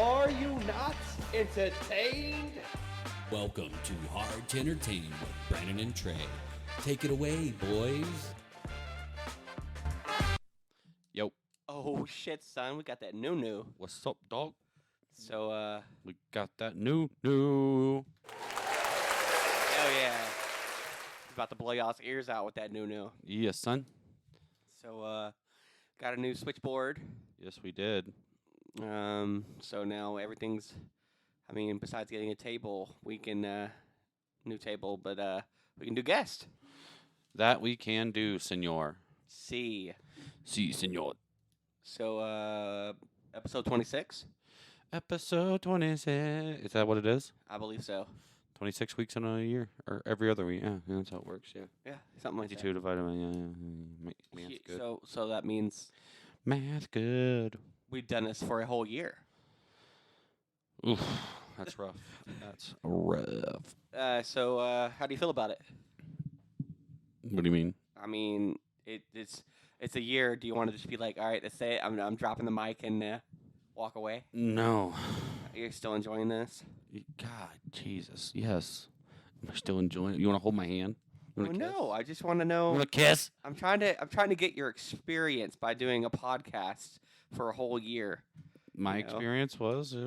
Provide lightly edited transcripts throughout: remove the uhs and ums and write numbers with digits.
Are you not entertained? Welcome to Hard to Entertain with Brandon and Trey. Take it away, boys. Yo, Oh shit, son, we got that new. what's up, dog? So, We got that new. hell yeah. About to blow y'all's ears out with that new. Yes, son. So, got a new switchboard. Yes, we did. So now everything's, besides getting a table, we can, new table, but, we can do guest. That we can do, senor. See. Si, senor. So, episode 26? Episode 26. Is that what it is? I believe so. 26 weeks in a year, or every other week. Yeah, that's how it works. Yeah. Yeah, something like that. 52 divided by math's good. So that means Math good. we've done this for a whole year. Oof, that's rough. That's rough. So how do you feel about it? What do you mean? I mean, it's a year. Do you want to just be like, all right, let's say it. I'm dropping the mic and walk away? No. You're still enjoying this? God, Jesus. Yes. Am I still enjoying it? You want to hold my hand? You wanna kiss? No, I just want to You know. want to kiss? I'm trying to get your experience by doing a podcast for a whole year. My You know? experience was, it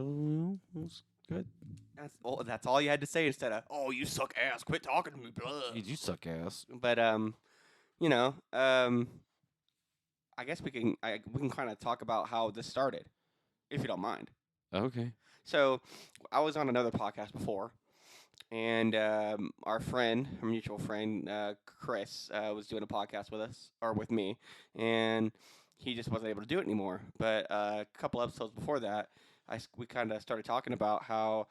was good. That's all you had to say instead of, oh, you suck ass. Quit talking to me, blah. You suck ass. But I guess we can kind of talk about how this started, if you don't mind. Okay. So, I was on another podcast before, and our mutual friend, Chris, was doing a podcast with us, or with me, and he just wasn't able to do it anymore. But a couple episodes before that, we kind of started talking about how,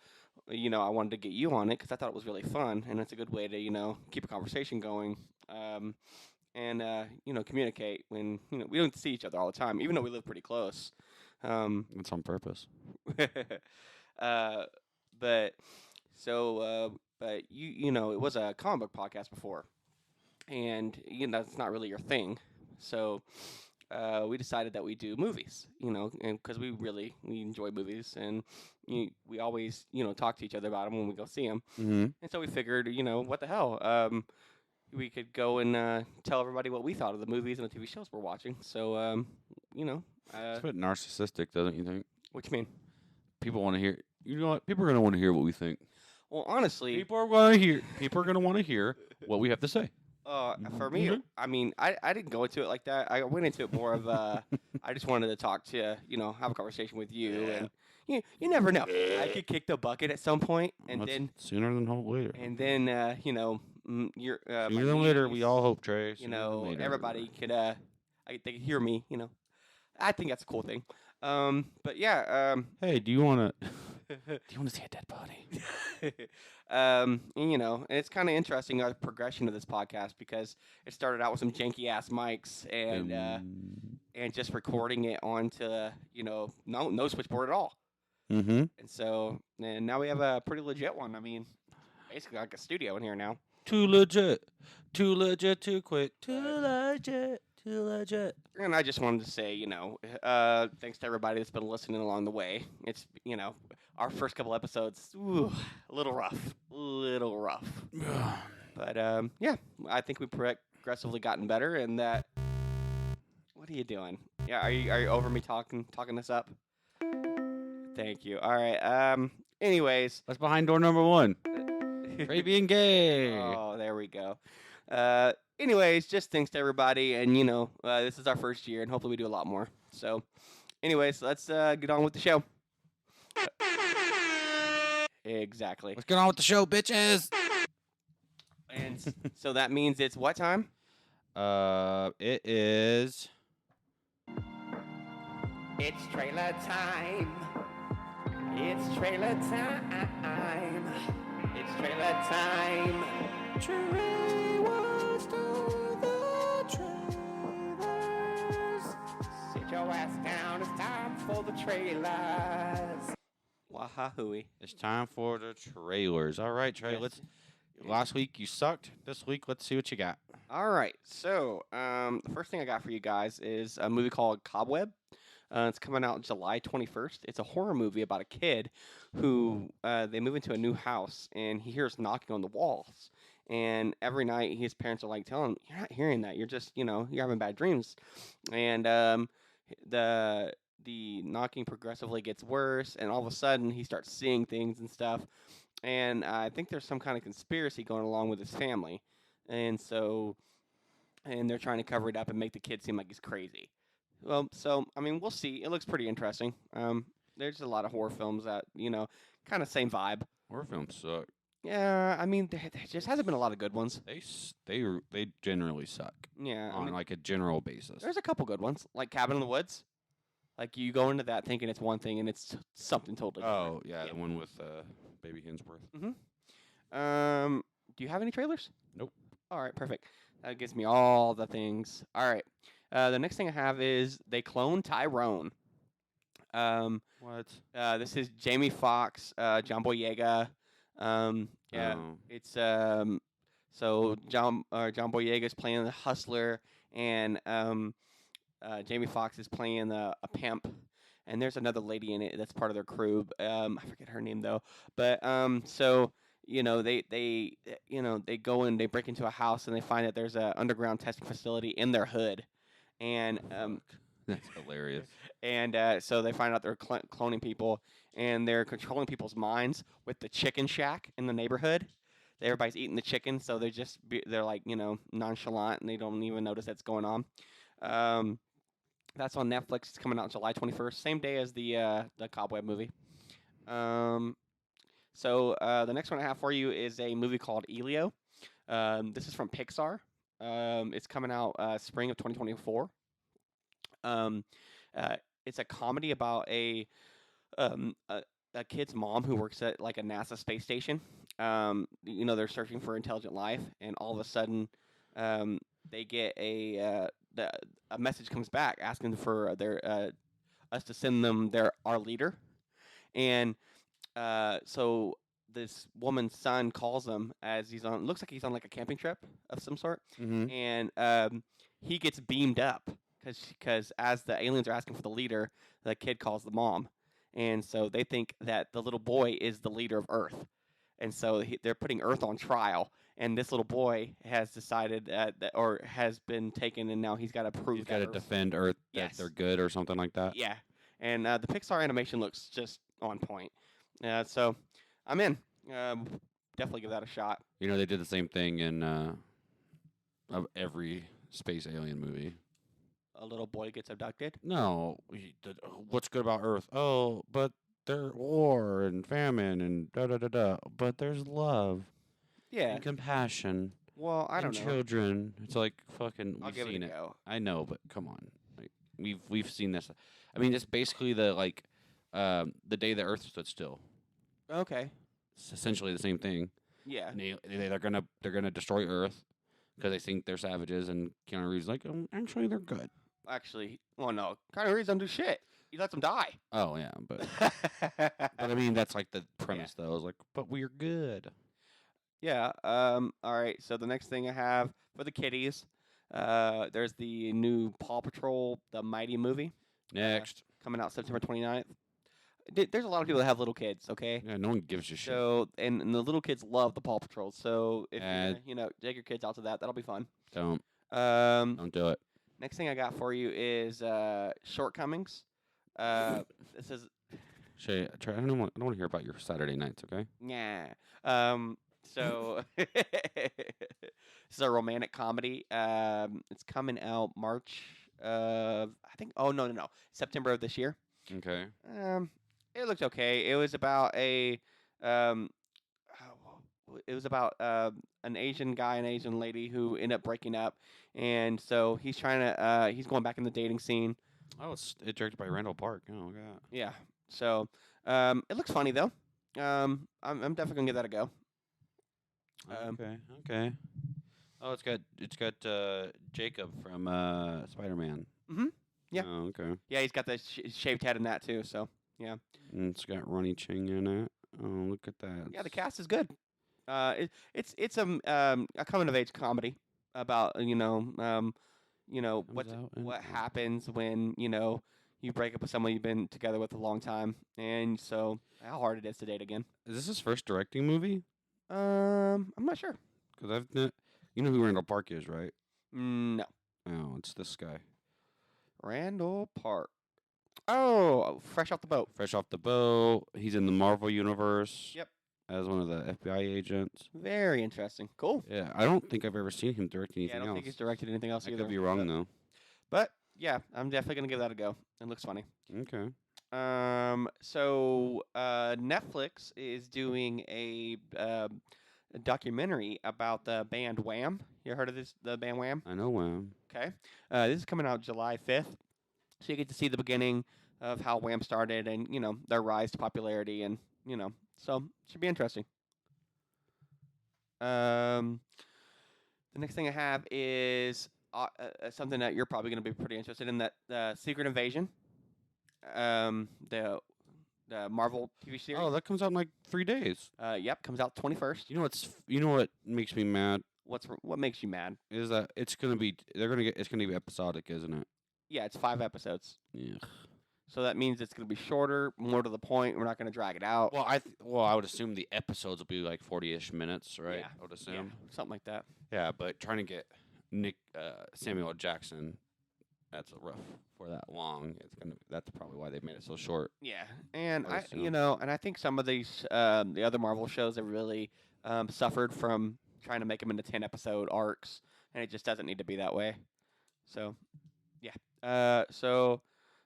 I wanted to get you on it because I thought it was really fun, and it's a good way to, keep a conversation going, and communicate when, we don't see each other all the time, even though we live pretty close. That's on purpose. But it was a comic book podcast before, and that's not really your thing. So we decided that we do movies, and because we enjoy movies, and we always talk to each other about them when we go see them. Mm-hmm. And so we figured, what the hell, we could go and tell everybody what we thought of the movies and the TV shows we're watching. So It's a bit narcissistic, doesn't you think? what you mean? People want to hear. You know what? People are going to want to hear what we think. Well, honestly, People are going to want to hear what we have to say. for me, Mhm. I didn't go into it like that. I went into it more of I just wanted to talk to have a conversation with you, and you never know. I could kick the bucket at some point, and That's then sooner than hope later. you're Sooner than later, we all hope, Trey. Sooner than later. everybody could they could hear me. I think that's a cool thing. But yeah, Hey, do you want to? Do you want to see a dead body? and it's kind of interesting the progression of this podcast because it started out with some janky ass mics and just recording it onto no switchboard at all. Mm-hmm. And now we have a pretty legit one. I mean, basically like a studio in here now. Too legit to quit. Too legit. And I just wanted to say, thanks to everybody that's been listening along the way. It's, our first couple episodes, a little rough. But, yeah, I think we've progressively gotten better, and that... What are you doing? Yeah, are you over me talking this up? Thank you. All right, anyways... That's behind door number 1. Trey being gay. Oh, there we go. Anyways, just thanks to everybody, and this is our first year, and hopefully we do a lot more. So, anyways, let's get on with the show. Exactly. Let's get on with the show, bitches. And so that means it's what time? It is. It's trailer time. It's trailer time. It's trailer time. Trey wants to the trailers. Sit your ass down. It's time for the trailers. Wahahooey. It's time for the trailers. All right, Trey. Yes. Last week you sucked. This week, let's see what you got. All right. So, the first thing I got for you guys is a movie called Cobweb. It's coming out July 21st. It's a horror movie about a kid who they move into a new house and he hears knocking on the walls. And every night his parents are like telling him, "You're not hearing that. You're just, you're having bad dreams." And the knocking progressively gets worse, and all of a sudden he starts seeing things and stuff. And I think there's some kind of conspiracy going along with his family, and they're trying to cover it up and make the kid seem like he's crazy. Well, so I mean, we'll see. It looks pretty interesting. There's a lot of horror films that kind of same vibe. Horror films suck. Yeah, I mean, there just hasn't been a lot of good ones. They generally suck Yeah, I on mean, like a general basis. there's a couple good ones, like Cabin in the Woods. Like you go into that thinking it's one thing and it's something totally different. Oh yeah, the one with Baby Hinsworth. Do you have any trailers? Nope. All right, perfect. That gives me all the things. All right. The next thing I have is they clone Tyrone. What? This is Jamie Foxx, John Boyega. Yeah, Oh. it's so John Boyega's playing the hustler, and Jamie Foxx is playing a pimp, and there's another lady in it that's part of their crew. I forget her name though, but so they go in, they break into a house, and they find that there's a underground testing facility in their hood, and That's hilarious. and so they find out they're cloning people, and they're controlling people's minds with the chicken shack in the neighborhood. Everybody's eating the chicken, so they're like nonchalant, and they don't even notice that's going on. That's on Netflix. It's coming out July 21st, same day as the Cobweb movie. So the next one I have for you is a movie called Elio. This is from Pixar. It's coming out spring of 2024. It's a comedy about a kid's mom who works at like a NASA space station. They're searching for intelligent life, and all of a sudden, they get a message comes back asking for their us to send them our leader, and so this woman's son calls him as looks like he's on like a camping trip of some sort, Mm-hmm. and he gets beamed up because as the aliens are asking for the leader, the kid calls the mom, and so they think that the little boy is the leader of Earth, and so they're putting Earth on trial. And this little boy has decided or has been taken, and now he's got to prove. He's got to defend Earth that Yes. they're good or something like that. Yeah, and the Pixar animation looks just on point. So I'm in. Definitely give that a shot. You know, they did the same thing in of every space alien movie. A little boy gets abducted. No, what's good about Earth? Oh, but there's war and famine and da da da da. But there's love Yeah. and compassion Well, I and don't know. children. It's like fucking. I'll We've give seen it a it. go. I know, but come on, like we've seen this. I mean, it's basically the day the Earth stood still. Okay. It's essentially the same thing. Yeah. And they're gonna destroy Earth because they think they're savages, and Keanu Reeves is like, actually they're good. Actually, well, no. Keanu Reeves don't do shit. He lets them die. Oh yeah, but I mean that's like the premise though. It's like, but we're good. Yeah. All right. So the next thing I have for the kiddies, there's the new Paw Patrol, the Mighty movie, Next, coming out September 29th. There's a lot of people that have little kids. Okay. yeah, no one gives a shit. So and the little kids love the Paw Patrol. So if Uh, you take your kids out to that, that'll be fun. Don't do it. Next thing I got for you is Shortcomings. This is Shay, I don't want to hear about your Saturday nights. Okay. yeah. So this is a romantic comedy. It's coming out March of I think. Oh no, September of this year. Okay. It looked okay. It was about an Asian guy and Asian lady who end up breaking up, and so he's trying to he's going back in the dating scene. Oh, it's directed by Randall Park. Oh god. Yeah. So it looks funny though. I'm definitely gonna give that a go. Okay. Oh, it's got Jacob from Spider-Man. Yeah. Oh, okay. Yeah, he's got the shaved head in that too. So And it's got Ronnie Ching in it. Oh, look at that. yeah, the cast is good. It's a coming of age comedy about Comes what out in- what happens when you break up with someone you've been together with a long time, and so how hard it is to date again. Is this his first directing movie? I'm not sure. Because you know who Randall Park is, right? No, Oh, it's this guy. Randall Park. Oh, fresh off the boat. Fresh off the boat. He's in the Marvel universe. Yep. As one of the FBI agents. Very interesting. Cool. Yeah, I don't think I've ever seen him direct anything Yeah, I don't else. think he's directed anything else I either. could be wrong though. But yeah, I'm definitely gonna give that a go. It looks funny. Okay. So Netflix is doing a documentary about the band Wham. You heard of this? The band Wham? I know Wham. Okay. This is coming out July 5th. So you get to see the beginning of how Wham started and, their rise to popularity and, so should be interesting. The next thing I have is something that you're probably going to be pretty interested in, that Secret Invasion, the Marvel TV series. Oh, that comes out in like 3 days. Yep, comes out 21st. You know what makes me mad What makes you mad? is that it's gonna be episodic, isn't it? Yeah, it's 5 episodes. Yeah. So that means it's going to be shorter, more to the point. We're not going to drag it out. Well, I would assume the episodes will be like 40-ish minutes, right? Yeah. I would assume. Something like that. Yeah, but trying to get Samuel L. Jackson, that's a rough for that long. That's probably why they made it so short. Yeah, and I I, assume. and I think some of these, the other Marvel shows have really suffered from trying to make them into 10-episode arcs, and it just doesn't need to be that way. So, yeah.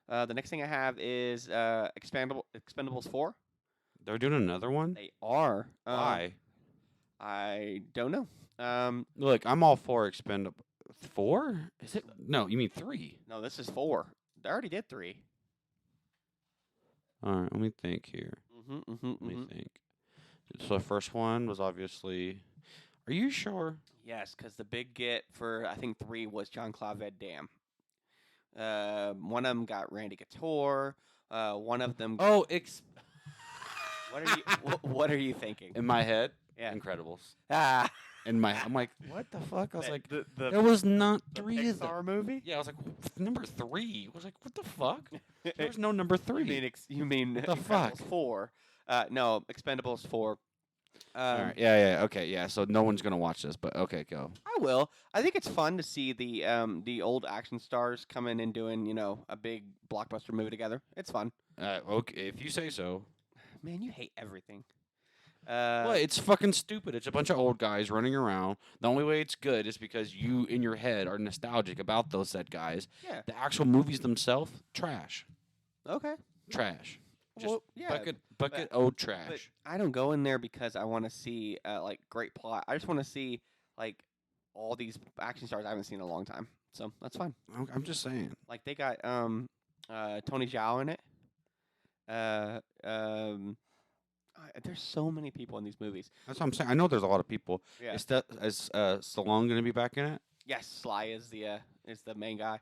The next thing I have is Expendables 4. They're doing another one. They are. Why? I don't know. Look, I'm all for Expendable. 4? Is it? No, you mean 3. No, this is 4. They already did 3. All right, let me think here. Let me think. So the first one was obviously. Are you sure? Yes, because the big get for I think 3 was John Claude Van Damme. One of them got Randy Couture. One of them. Oh, What are you thinking? in my head, Yeah. Incredibles. Ah, I'm like, what the fuck? I was like, the there was not the 3 of them. Pixar movie. Yeah, I was like, number 3. I was like, what the fuck? There's no number 3. You mean the Expendables fuck? 4? No, Expendables 4. All right, yeah, okay, yeah. So no one's gonna watch this, but okay, go. I will. I think it's fun to see the old action stars come in and doing a big blockbuster movie together. It's fun. Okay, if you say so. Man, you hate everything. Well, it's fucking stupid. It's a bunch of old guys running around. The only way it's good is because you, in your head, are nostalgic about those said guys. Yeah. The actual movies themselves, trash. Okay. Trash. Just Well, yeah, bucket old trash. But I don't go in there because I want to see like great plot. I just want to see like all these action stars I haven't seen in a long time. So that's fine. I'm just saying. Like they got Tony Zhao in it. There's so many people in these movies. That's what I'm saying. I know there's a lot of people. Yeah. Is Stallone gonna be back in it? Yes, Sly is the main guy.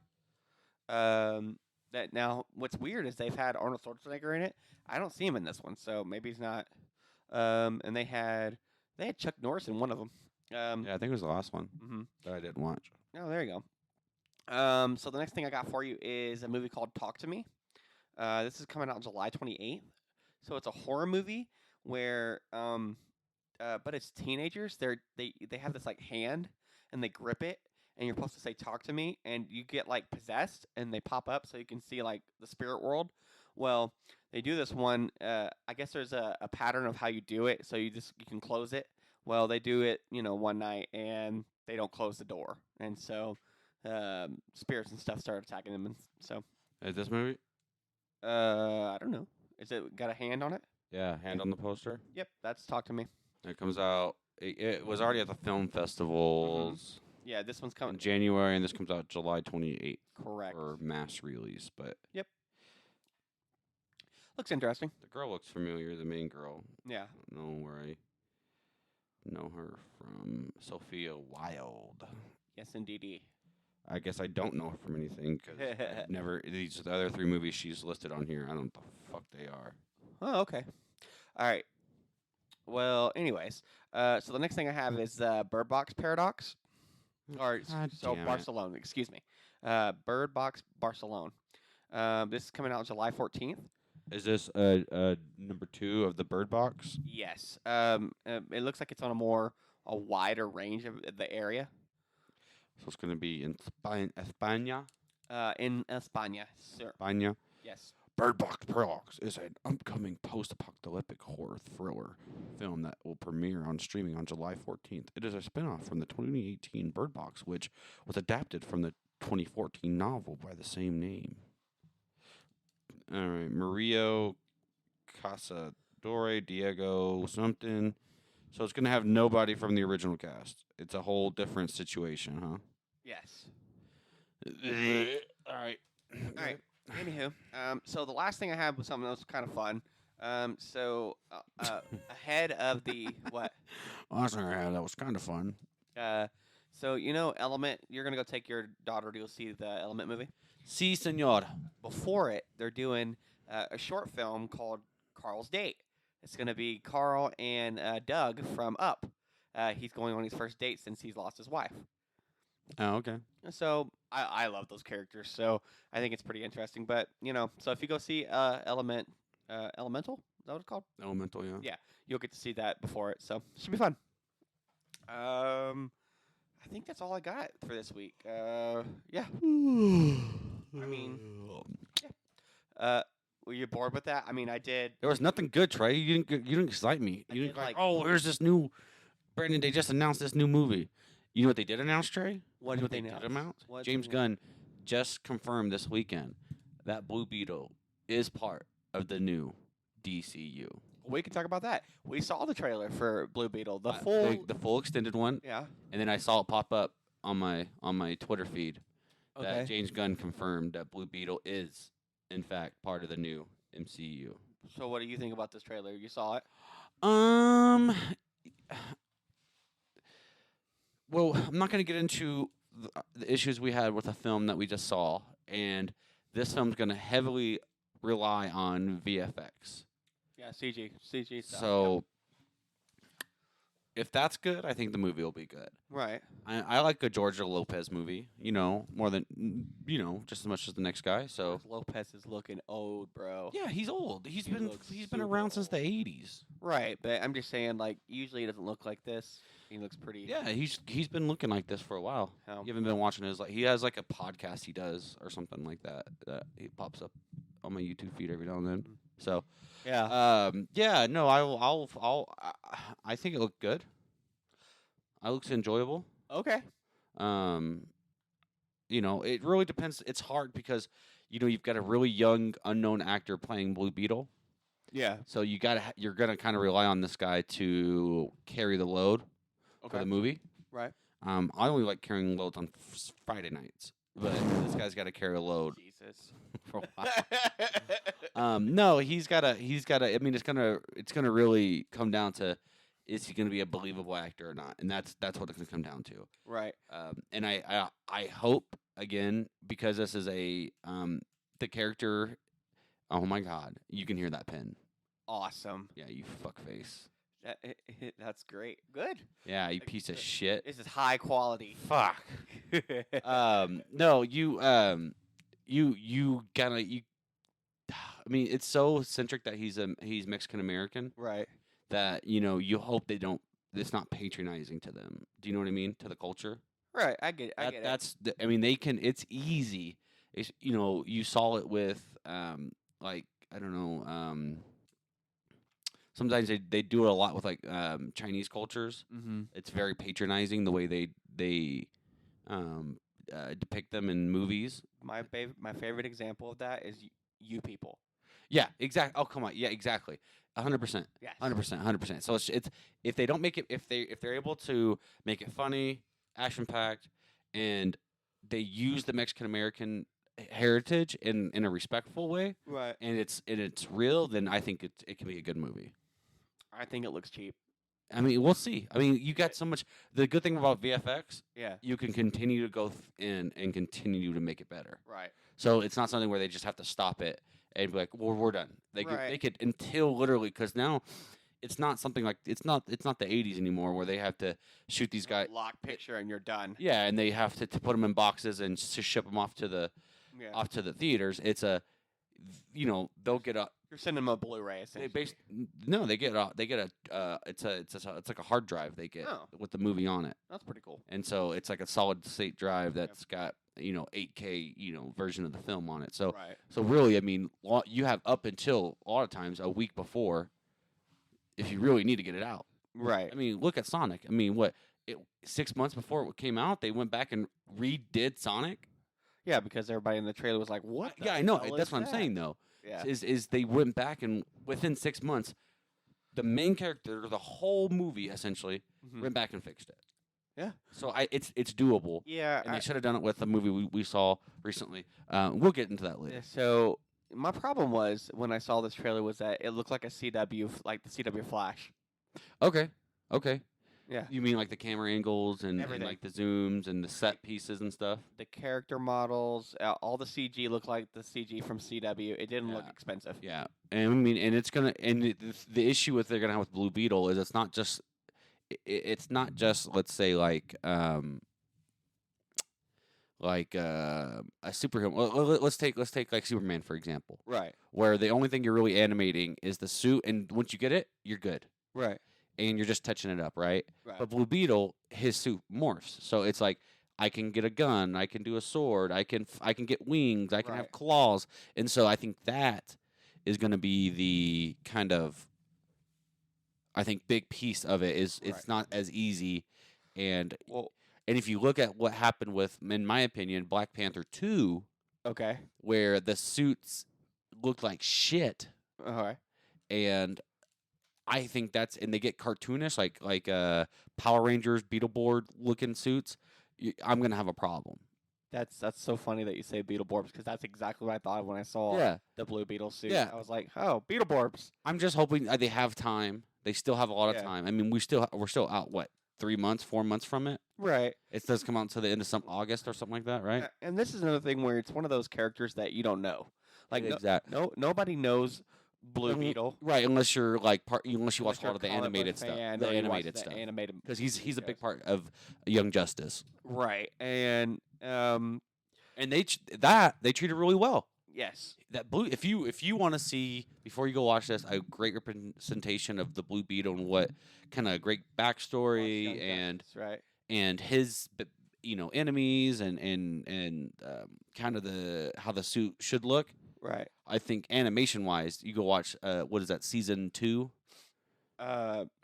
That now what's weird is they've had Arnold Schwarzenegger in it. I don't see him in this one, so maybe he's not. And they had Chuck Norris in one of them. Yeah, I think it was the last one Mhm. that I didn't watch. Oh, there you go. So the next thing I got for you is a movie called Talk to Me. This is coming out July 28th. So it's a horror movie where, but it's teenagers. They have this like hand and they grip it, and you're supposed to say "Talk to me," and you get like possessed, and they pop up so you can see like the spirit world. Well, they do this one. I guess there's a pattern of how you do it, so you can close it. Well, they do it, one night, and they don't close the door, and so spirits and stuff start attacking them, and so Is this movie? I don't know. Is it got a hand on it? Yeah, hand on the poster. Yep, that's Talk to Me. It comes out. It was already at the film festivals Yeah, this one's in coming. January, and this comes out July 28th Correct. for mass release. But Looks interesting. the girl looks familiar. The main girl. Yeah. I don't know where I know her from. Sophia Wilde. Yes, indeedy. I guess I don't know her from anything because never these the other 3 movies she's listed on here. I don't know what the fuck they are. Oh, okay. All right. Well, anyways, so the next thing I have is Bird Box Paradox, or God so damn it. Barcelona. Excuse me, Bird Box Barcelona. This is coming out July 14th. Is this number 2 of the Bird Box? Yes. It looks like it's on a wider range of the area. So it's going to be in España. In España, sir. España. Yes. Bird Box Paradox is an upcoming post-apocalyptic horror thriller film that will premiere on streaming on July 14th. It is a spin-off from the 2018 Bird Box, which was adapted from the 2014 novel by the same name. All right, Mario Casadore, Diego something. So it's going to have nobody from the original cast. It's a whole different situation, huh? Yes. All right. All right. Anywho, so the last thing I had was something that was kind of fun. Ahead of the what? Last thing I had that was kind of fun. So Element. You're gonna go take your daughter to go see the Element movie. Si, senor. Before it, they're doing a short film called Carl's Date. It's gonna be Carl and Doug from Up. He's going on his first date since he's lost his wife. Oh, okay. So I love those characters. So I think it's pretty interesting. But so if you go see Elemental, is that what it's called? Elemental, yeah. Yeah, you'll get to see that before it. So it should be fun. I think that's all I got for this week. Yeah. I mean, yeah. Were you bored with that? I mean, I did. There was nothing good, Trey. You didn't excite me. You didn't did, like, oh, here's this new. Brandon, they just announced this new movie. You know what they did announce, Trey? What You know did they did announce? announce? What did James they Gunn just confirmed this weekend that Blue Beetle is part of the new DCU. We can talk about that. We saw the trailer for Blue Beetle, the full extended one, Yeah. and then I saw it pop up on my Twitter feed that Okay. James Gunn confirmed that Blue Beetle is in fact part of the new MCU. So what do you think about this trailer? You saw it? Well, I'm not going to get into the issues we had with a film that we just saw, and this film's going to heavily rely on VFX. Yeah, CG stuff. So, if that's good, I think the movie will be good. Right. I like a Georgia Lopez movie, more than, just as much as the next guy. So, Lopez is looking old, bro. yeah, he's old. He's He been looks around super since the 80s. Right, but I'm just saying, like, usually he doesn't look like this. He looks pretty. Yeah, he's been looking like this for a while. How? You haven't been watching his he has like a podcast he does or something like that he pops up on my YouTube feed every now and then. So Yeah. yeah, no, I think it looked good. It looks enjoyable. Okay. It really depends. It's hard because you've got a really young unknown actor playing Blue Beetle. Yeah. So you're gonna kind of rely on this guy to carry the load for the movie. Right. I only like carrying loads on Friday nights, but this guy's got to carry a load Jesus. for a while. No, he's got to. I mean, it's gonna really come down to, is he gonna be a believable actor or not? And that's what it's gonna come down to. Right. And I hope, again, because this is the character. Oh my God, you can hear that pen. Awesome. Yeah, you fuckface. That's great. Good. Yeah, you piece of shit. This is high quality. Fuck. No, you gotta. I mean, it's so centric that he's Mexican American Right. that you hope it's not patronizing to them. Do you know what I mean? To the culture. Right. I get it. I mean, they can. It's easy. It's you saw it with I don't know. Sometimes they do it a lot with Chinese cultures. Mm-hmm. It's very patronizing the way they depict them in movies. My favorite example of that is you people. Yeah, exactly. Oh, come on. Yeah, exactly. 100%. Yes. 100%. So it's if they don't make it, if they're able to make it funny, action packed, and they use the Mexican American heritage in a respectful way, Right. and it's real, then I think it can be a good movie. I think it looks cheap. I mean, we'll see. I mean, you got so much. The good thing about VFX, Yeah. you can continue to go in and continue to make it better. Right. So it's not something where they just have to stop it and be like, "Well, we're done." They Right. make it until literally, because now it's not something like it's not the '80s anymore where they have to shoot these guys. Lock picture and you're done. Yeah, and they have to put them in boxes and ship them off to the Yeah. theaters. It's they'll get a You're sending them a Blu-ray. they Essentially. base no they get a it's like a hard drive they get Oh. with the movie on it, That's pretty cool. and so it's like a solid state drive that's got 8K version of the film on it. So Right. so really, I mean, you have up until a lot of times a week before if you really need to get it out. Right. I mean, look at Sonic. I mean, 6 months before it came out, they went back and redid Sonic. Yeah, because everybody in the trailer was like, "What?" the Yeah, I know. hell That's is what I'm that?" saying, though. Yeah. Is they went back and within 6 months, the main character, the whole movie essentially, Mhm. went back and fixed it. Yeah. So it's doable, Yeah. and they should have done it with the movie we saw recently. We'll get into that later. So my problem was when I saw this trailer was that it looked like a CW, like the CW Flash. Okay. Yeah. You mean like the camera angles and Everything. like the zooms and the set pieces and stuff? The character models, all the CG looked like the CG from CW. It didn't look Yeah. expensive. Yeah, and I mean, and it's gonna, and the issue with they're gonna have with Blue Beetle is it's not just let's say like a superhero. Let's take like Superman for example, Right. where the only thing you're really animating is the suit, and once you get it, you're good, Right. and you're just touching it up, right? Right. But Blue Beetle, his suit morphs, so it's like I can get a gun, I can do a sword, I can get wings, I can have Right. claws, and so I think that is going to be the kind of big piece of it is it's Right. not as easy, and Well. if you look at what happened with, in my opinion, Black Panther 2, Okay. where the suits looked like shit, All right. and I think and they get cartoonish, like Power Rangers, Beetleborg looking suits. I'm gonna have a problem. That's so funny that you say Beetleborgs because that's exactly what I thought when I saw Yeah, the Blue Beetle suit. Yeah. I was like, "Oh, Beetleborgs." I'm just hoping they have time. They still have a lot of Yeah. time. I mean, we're still out 3 months, 4 months from it. Right. It does come out until the end of August or something like that, right? And this is another thing where it's one of those characters that you don't know. Like Exactly. nobody knows Blue Um, Beetle. Right, unless you're unless you watch unless a you're lot of the comic book animated stuff, fan the or you watch animated the stuff, animated because he's TV a big shows. part of Young Justice, Right. And and they treated really well. yes. That blue, if you want to see before you go watch this a great representation of the Blue Beetle and what kind of great Watch backstory Young and Justice, right. his enemies and kind of how the suit should look. Right. I think animation wise, you go watch what is that, season 2?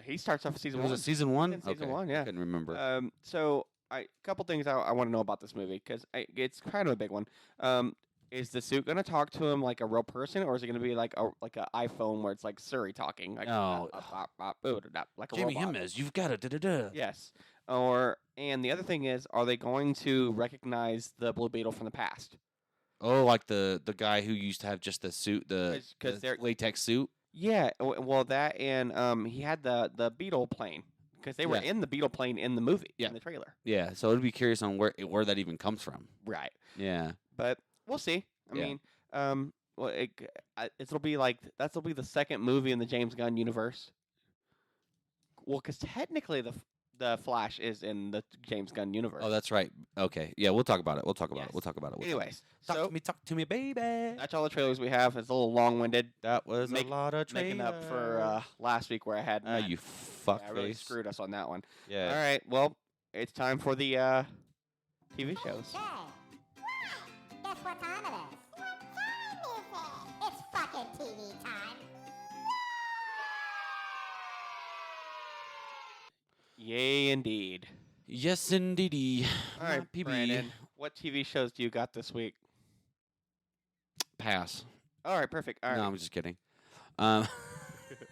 He starts off season Was one. it season 1? in season Okay, one, I yeah. couldn't remember. So a couple things I want to know about this movie because it's kind of a big one. Is the suit gonna talk to him like a real person, or is it gonna be like an iPhone where it's like Siri talking? Like, No. like a Jamie robot. Jimenez, you've got to Yes. And the other thing is, are they going to recognize the Blue Beetle from the past? Oh, like the guy who used to have just the suit, 'Cause the they're- latex suit. Yeah. Well, that and he had the Beetle plane because they were Yeah. in the Beetle plane in the movie Yeah. in the trailer. Yeah, so I'd be curious on where that even comes from. Right. Yeah. But we'll see. I Yeah. mean, well, it'll be like that'll be the second movie in the James Gunn universe. Well, because technically the Flash is in the James Gunn universe. Oh, that's right. Okay. Yeah, we'll talk about it. We'll talk about Yes. it. We'll talk about it. Anyways, talk so talk to me, baby. that's all the trailers we have. It's a little long-winded, That was make- a lot of making up for last week where I had Matt. you fuck Yeah, I really face. screwed us on that one. Yeah. All right, well, it's time for the TV shows. Okay. Guess what time it is? What time is it? It's fucking TV time. Yay, indeed. Yes, indeedy. All right, My PB. Brandon, what TV shows do you got this week? Pass. All right, perfect. All right, No, I'm just kidding. Um,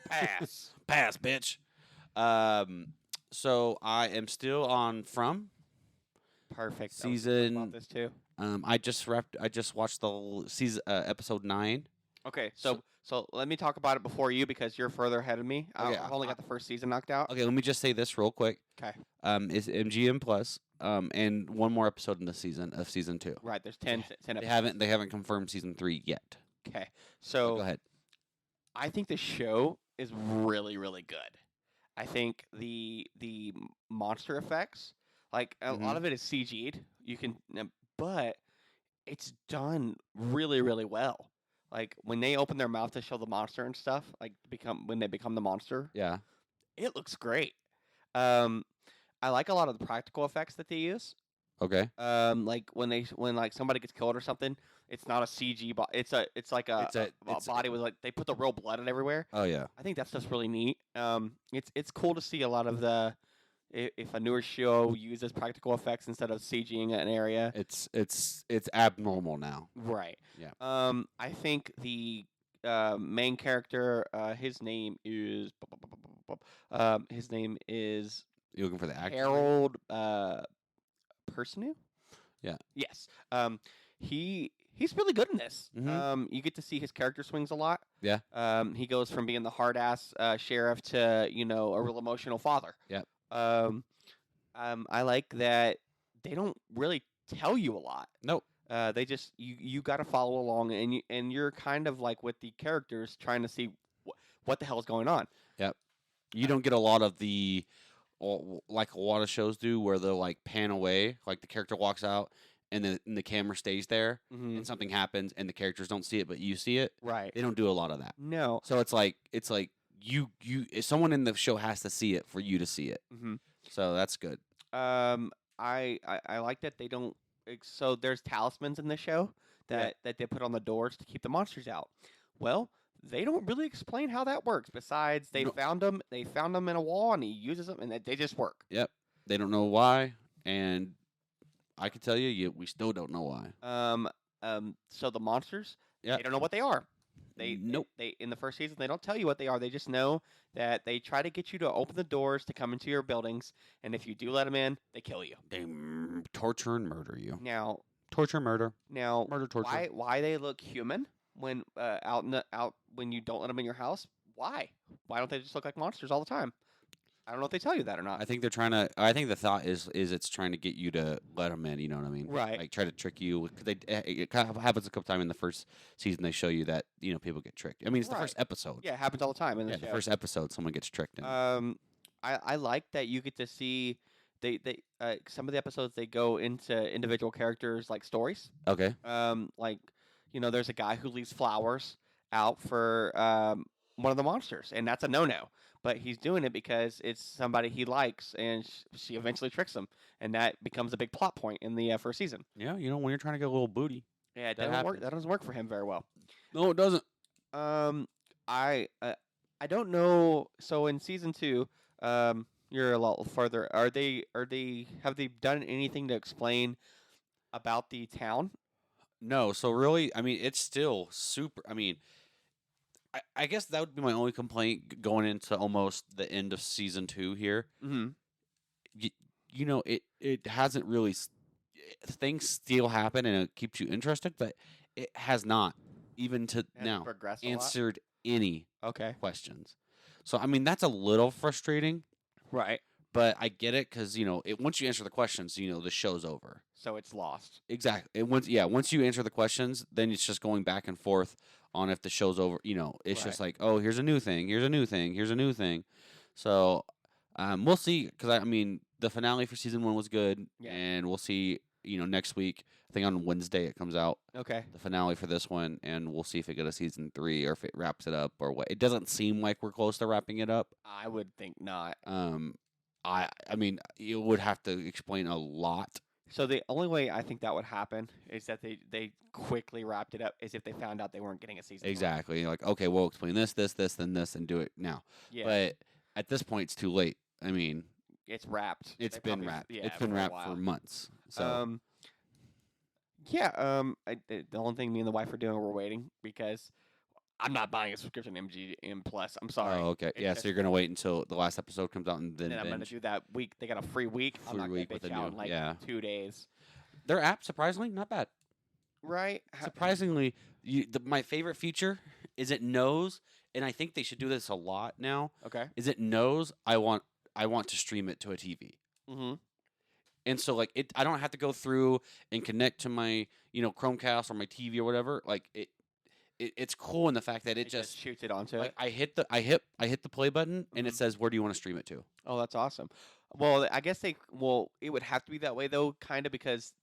pass. pass, bitch. So I am still on From. Perfect. I was thinking Season- about this too. I just watched the season episode 9. Okay, so let me talk about it before you because you're further ahead of me. Okay, I've only got the first season knocked out. Okay, let me just say this real quick. 'Kay. It's MGM Plus. And one more episode in the season 2. Right, there's 10 They episodes. haven't confirmed season 3 yet. Okay, So go so ahead. I think the show is really, really good. I think the monster effects, like a lot of it is CG'd. You can, but it's done really, really well. like when they open their mouth to show the monster and stuff, like when they become the monster, Yeah. it looks great. Um, I like a lot of the practical effects that they use. Okay. Like when like somebody gets killed or something, it's not a CG, it's like a, It's a- a it's- body with like they put the real blood everywhere. Oh yeah. I think that's just really neat. It's cool to see a lot of the if a newer show uses practical effects instead of CGing an area. It's abnormal now. Right. Yeah. I think the main character, his name is You looking for the actor? Harold Persineau. Yeah. Yes. He's really good in this. Mhm. You get to see his character swings a lot. Yeah. He goes from being the hard ass sheriff to a real emotional father. Yep. I like that they don't really tell you a lot. Nope. They just you got to follow along and you're kind of like with the characters trying to see what the hell is going on. You don't get a lot of the like a lot of shows do where they'll like pan away, like the character walks out and then the camera stays there and something happens and the characters don't see it but you see it. Right. They don't do a lot of that. No. So it's like you someone in the show has to see it for you to see it. hmm So that's good. I like that they don't. So there's talismans in the show that they put on the doors to keep the monsters out. Well, they don't really explain how that works. Besides, they No. found them. They found them in a wall, and he uses them, and they just work. Yep. They don't know why, and I can tell you, we still don't know why. So the monsters, Yeah. they don't know what they are. They Nope. They in the first season they don't tell you what they are. They just know that they try to get you to open the doors to come into your buildings, and if you do let them in, they kill you. They torture and murder you. Now, Torture, murder, now, murder, torture. why they look human when out when you don't let them in your house? Why don't they just look like monsters all the time? I don't know if they tell you that or not. I think they're trying to. I think the thought is it's trying to get you to let them in. You know what I mean? Right. Like try to trick you. 'Cause it kind of happens a couple times in the first season. They show you that people get tricked. I mean, it's the first Right. episode. Yeah, it happens all the time in the Yeah, show. the first episode, someone gets tricked. I like that you get to see they some of the episodes they go into individual characters like stories. Okay. Like there's a guy who leaves flowers out for one of the monsters, and that's a no-no. But he's doing it because it's somebody he likes, and she eventually tricks him, and that becomes a big plot point in the first season. Yeah, when you're trying to get a little booty. Yeah, it That doesn't work. happens. That doesn't work for him very well. No, it doesn't. I don't know. So in season 2, you're a lot further. Have they done anything to explain about the town? No, so really, I mean, it's still super. I mean, I guess that would be my only complaint going into almost the end of season 2 here. Mm-hmm. It hasn't really. Things still happen and it keeps you interested, but it has not, even to now, Progressed a lot? answered any Okay. questions. So, I mean, that's a little frustrating, Right. but I get it because, once you answer the questions, the show's over. So it's lost. Exactly. And once you answer the questions, then it's just going back and forth on if the show's over. It's just like, oh, here's a new thing, here's a new thing, here's a new thing. So we'll see. Because I mean, the finale for season 1 was good, Yeah. and we'll see. Next week, I think on Wednesday it comes out Okay. the finale for this one, and we'll see if it get a season 3 or if it wraps it up or what. It doesn't seem like we're close to wrapping it up. I would think not. I mean, you would have to explain a lot. So the only way I think that would happen is that they quickly wrapped it up, is if they found out they weren't getting a season. 3. Exactly. Like, okay, we'll explain this, then this, and do it now. Yeah. But at this point, it's too late. I mean, it's wrapped. it's They been probably- wrapped. Yeah, It's been for a wrapped while. for months. So The only thing me and the wife are doing, we're waiting because I'm not buying a subscription to MGM Plus. I'm sorry. oh, okay. It's Yeah, just- so you're gonna wait until the last episode comes out and then And then I'm gonna binge. do that week. They got a free week. I'm Free not week gonna with bitch a out new- in like yeah. 2 days. Their app, surprisingly, not bad. Right? Surprisingly, my favorite feature is it knows, and I think they should do this a lot now. Okay. Is it knows I want to stream it to a TV. Mm-hmm. And so like I don't have to go through and connect to my Chromecast or my TV or whatever. Like it's cool in the fact that it just shoots it onto like it. I hit the play button and it Mhm. says where do you want to stream it to. Oh, that's awesome. Well, I guess it would have to be that way though, kind of because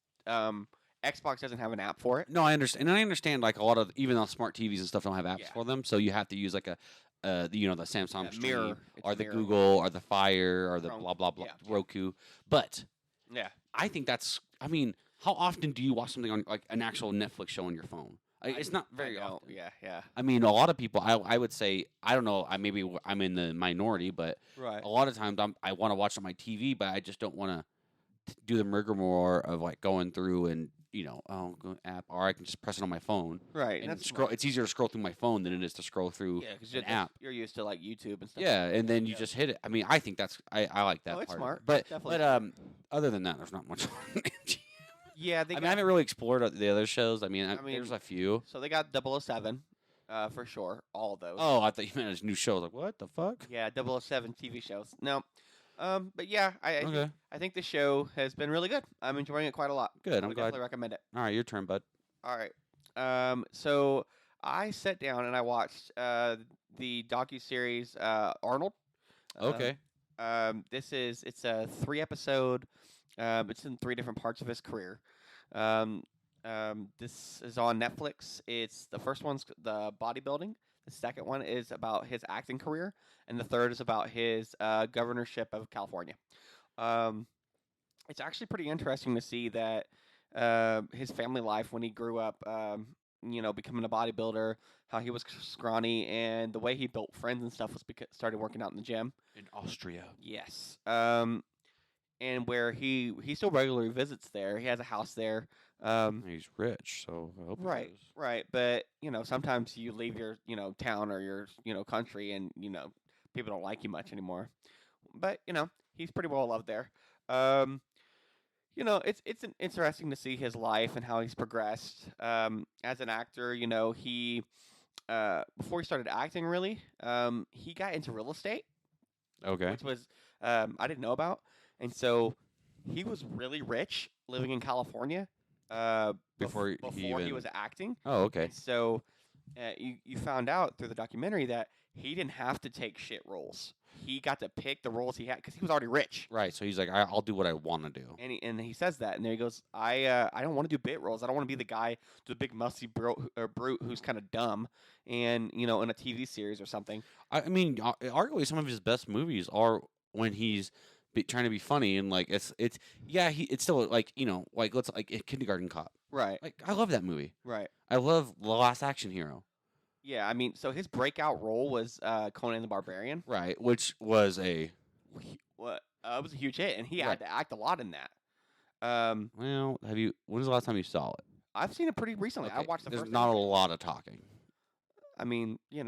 Xbox doesn't have an app for it. No, I understand, and I understand like a lot of even though smart TVs and stuff don't have apps Yeah. for them, so you have to use like a, the Samsung Yeah, Stream Mirror. It's or the Mirror. Google or the Fire or the Chrome. blah blah blah Yeah. Roku. But Yeah. I think that's. I mean, how often do you watch something on like an actual Netflix show on your phone? It's not very I don't. often. Yeah. I mean, a lot of people. I would say I don't know. I'm in the minority, but Right. a lot of times I want to watch on my TV, but I just don't want to do the rigmarole of like going through and go app, or I can just press it on my phone Right. and that's scroll. smart. It's easier to scroll through my phone than it is to scroll through Yeah, because an app. you're used to like YouTube and stuff. Yeah, and then you Yeah. just hit it. I mean, I think that's I like that Oh, it's part. smart. But It's definitely other than that, there's not much. Yeah, they I got, mean, I haven't really explored the other shows. I mean, I mean, there's a few. so they got 007, for sure. All of those. Oh, I thought you meant his new show. I was like, what the fuck? Yeah, 007 TV shows. No, but yeah, Okay, I think the show has been really good. I'm enjoying it quite a lot. good. I I'm would glad. definitely recommend it. All right, your turn, bud. All right. So I sat down and I watched the docuseries Arnold. Okay. It's a 3-episode. It's in 3 different parts of his career. This is on Netflix. It's the first one's the bodybuilding. The second one is about his acting career, and the third is about his governorship of California. It's actually pretty interesting to see that his family life when he grew up. Becoming a bodybuilder, how he was scrawny, and the way he built friends and stuff was because started working out in the gym. In Austria. Yes. And where he still regularly visits there. He has a house there. He's rich, so I hope he Right, does. right. But sometimes you leave your town or your country, and people don't like you much anymore. But he's pretty well loved there. It's interesting to see his life and how he's progressed as an actor. He before he started acting, really, he got into real estate, Okay. which was I didn't know about, and so he was really rich living in California Before he before he even- was acting. Oh, okay. And so you found out through the documentary that he didn't have to take shit roles. He got to pick the roles he had because he was already rich. Right. So he's like, I'll do what I want to do. And he says that, and then he goes, I don't want to do bit roles. I don't want to be the guy, the big musty brute who's kind of dumb, and in a TV series or something. I mean, arguably some of his best movies are when he's trying to be funny and like it's still like let's like Kindergarten Cop. Right, Like I love that movie. right. I love The Last Action Hero. Yeah, I mean, so his breakout role was Conan the Barbarian. Right, which was a What? It was a huge hit, and he Right. had to act a lot in that. Um, well. When was the last time you saw it? I've seen it pretty recently. I Okay, watched the There's first. not a episode. lot of talking. I mean, It's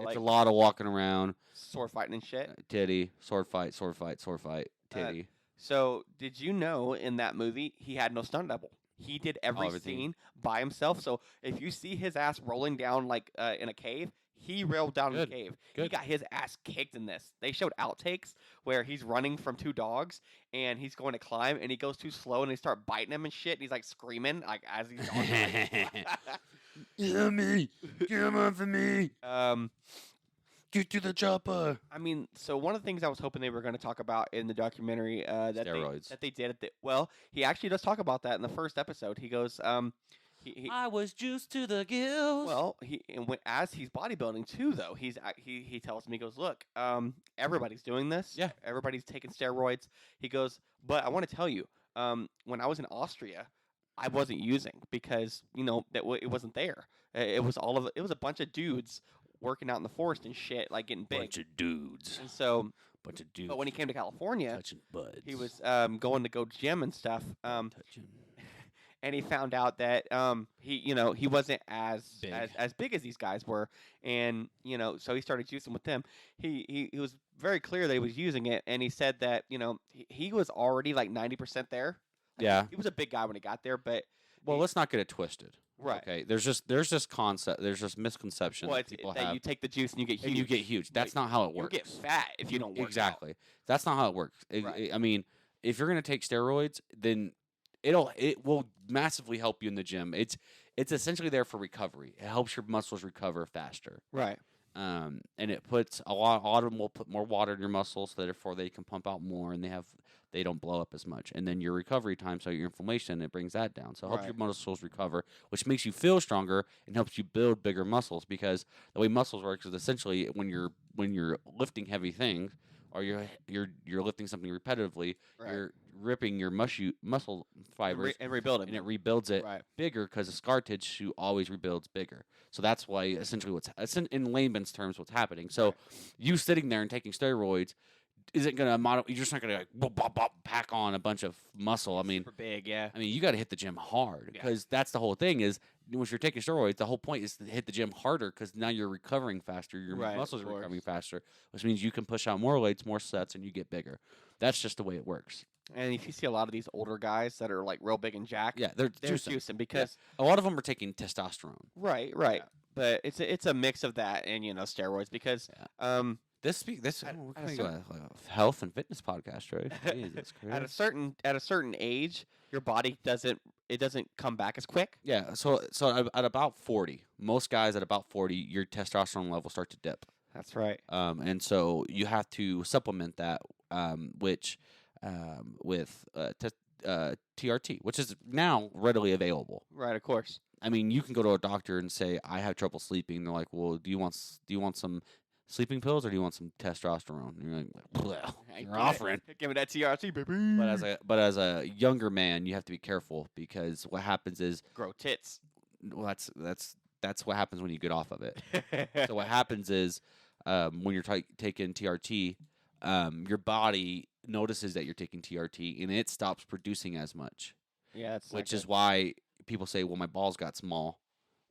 like a lot of walking around, sword fighting and shit. titty, sword fight, titty. So, did you know in that movie he had no stunt double? He did every everything. scene by himself. So if you see his ass rolling down like in a cave, he rolled down in Good, the cave. He good. got his ass kicked in this. They showed outtakes where he's running from 2 dogs and he's going to climb and he goes too slow and they start biting him and shit. And he's like screaming like as he's going. Yummy, come on for me. Get to the chopper. I mean, so one of the things I was hoping they were going to talk about in the documentary Steroids. that they did at the he actually does talk about that in the first episode. He goes, he I was juiced to the gills. well, as he's bodybuilding too, though, he tells me, he goes, look, everybody's doing this. Yeah. Everybody's taking steroids. He goes, but I want to tell you, when I was in Austria, I wasn't using because it wasn't there. It was it was a bunch of dudes working out in the forest and shit, like getting big. bunch of dudes. And so, Bunch of dudes. but when he came to California, touching buds. he was going to go gym and stuff. touching. And he found out that he wasn't as Big. as big as these guys were, and so he started juicing with them. He was very clear that he was using it, and he said that he was already like 90% there. Like, Yeah. he was a big guy when he got there, but Well, let's not get it twisted. right. Okay. There's just concept. There's just misconception Well, that it's people that have. you take the juice and you get huge. And you get huge. That's not how it You works. get fat if you don't work out. Exactly. That's not how it works. Right. I mean, if you're gonna take steroids, then it will massively help you in the gym. It's essentially there for recovery. It helps your muscles recover faster. Right. And it puts a lot of them will put more water in your muscles, so therefore they can pump out more, and they don't blow up as much. And then your recovery time, so your inflammation, it brings that down. So it helps your Right. muscles recover, which makes you feel stronger and helps you build bigger muscles. Because the way muscles work is essentially when you're lifting heavy things, or you're lifting something repetitively, Right. you're ripping your muscle fibers And rebuilding. and it rebuilds it Right. bigger because the scar tissue always rebuilds bigger. So that's why essentially in layman's terms what's happening. So Right. you sitting there and taking steroids isn't going to you're just not going to like pack on a bunch of muscle. I mean, Super big, yeah. you got to hit the gym hard Yeah. because that's the whole thing is once you're taking steroids, the whole point is to hit the gym harder because now you're recovering faster, your Right, of muscles are recovering course. faster, which means you can push out more weights, more sets, and you get bigger. That's just the way it works. And if you see a lot of these older guys that are like real big and jacked, Yeah, they're they're juicing. juicing because A lot of them are taking testosterone. right. Yeah. But it's a mix of that and steroids because This At- we're at a kind of like a health and fitness podcast, right? Jesus at a Christ. certain age, your body doesn't come back as quick. Yeah, so at about 40, most guys at about 40, your testosterone levels start to dip. That's right. And so you have to supplement that, which with TRT, which is now readily available. Right, of course. I mean, you can go to a doctor and say, "I have trouble sleeping." And they're like, "Well, do you want some sleeping pills or do you want some testosterone?" And you're like, "Well, you're offering." Give me that TRT, baby. But as a younger man, you have to be careful because what happens is, grow tits. well, that's what happens when you get off of it. So what happens is, when you're taking TRT, your body notices that you're taking TRT and it stops producing as much, Yeah, that's not which is good. why people say, "Well, my balls got small."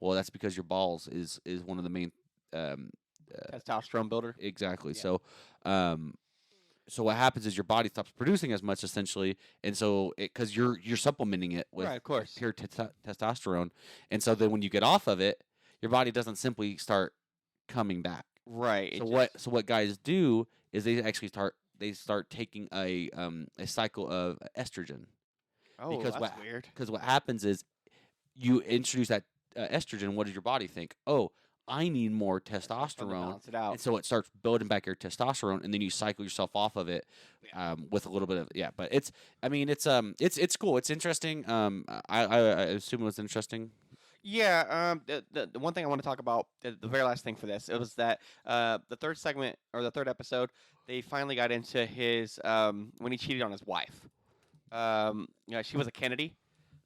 Well, that's because your balls is one of the main testosterone builder. exactly. Yeah. So, so what happens is your body stops producing as much essentially, and so because you're supplementing it with Right, of course. pure testosterone, and so then when you get off of it, your body doesn't simply start coming back. Right. So what guys do is they actually start taking a cycle of estrogen Oh, because that's weird. because what happens is you introduce that estrogen. What does your body think? Oh, I need more Fun to testosterone. balance it out. And so it starts building back your testosterone, and then you cycle yourself off of it with a little bit of But it's cool. It's interesting. I assume it was interesting. Yeah, the one thing I want to talk about, the very last thing for this, it was that the third segment or the third episode, they finally got into his when he cheated on his wife. She was a Kennedy.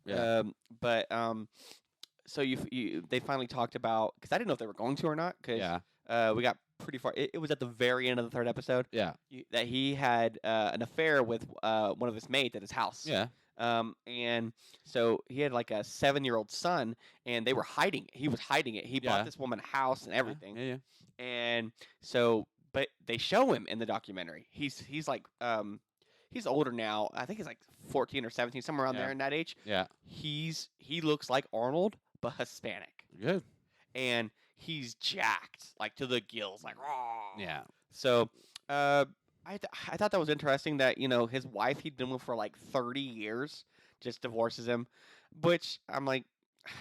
Yeah. But so they finally talked about because I didn't know if they were going to or not because Yeah. we got pretty far. It was at the very end of the third episode Yeah. that he had an affair with one of his mates at his house. Yeah. And so he had like a 7-year-old son, and they were hiding it. He was hiding it. He Yeah. bought this woman a house and everything. Yeah. And so, but they show him in the documentary. He's like he's older now. I think he's like 14 or 17, somewhere around Yeah. there in that age. Yeah. He looks like Arnold, but Hispanic, Good. and he's jacked like to the gills, like raw. Yeah. So, I thought that was interesting that his wife he'd been with for like 30 years just divorces him, which I'm like,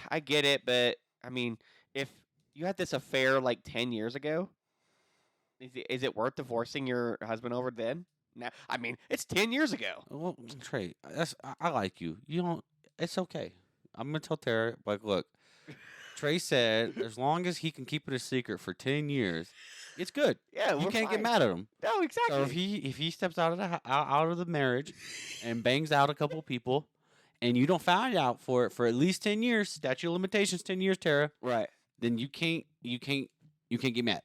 I get it, but I mean, if you had this affair like 10 years ago, is it worth divorcing your husband over then? Now, I mean, it's 10 years ago. Well, Trey, I like you. You don't. It's okay. I'm gonna tell Tara, like, look, Trey said as long as he can keep it a secret for 10 years, it's good. Yeah, You we're can't get fine. mad at him. No, exactly. So if he steps out of out of the marriage and bangs out a couple people, and you don't find out for at least 10 years, statute of limitations 10 years, Tara, right. then you can't get mad.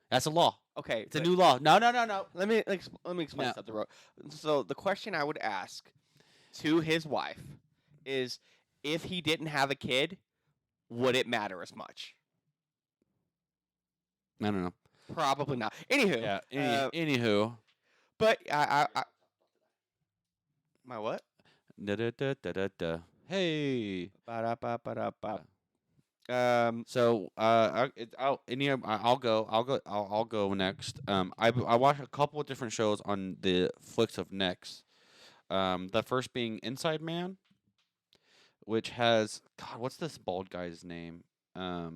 That's a law. Okay. It's a but new law. No. Let me explain No. something. So the question I would ask to his wife is, if he didn't have a kid, would it matter as much? I don't know. Probably not. Anywho. Yeah. Uh, Anywho. But I my what? Da. Hey. Ba-da-ba-ba-da-ba. So I'll go next. I watched a couple of different shows on the flicks of Next. The first being Inside Man, which has, God, what's this bald guy's name? I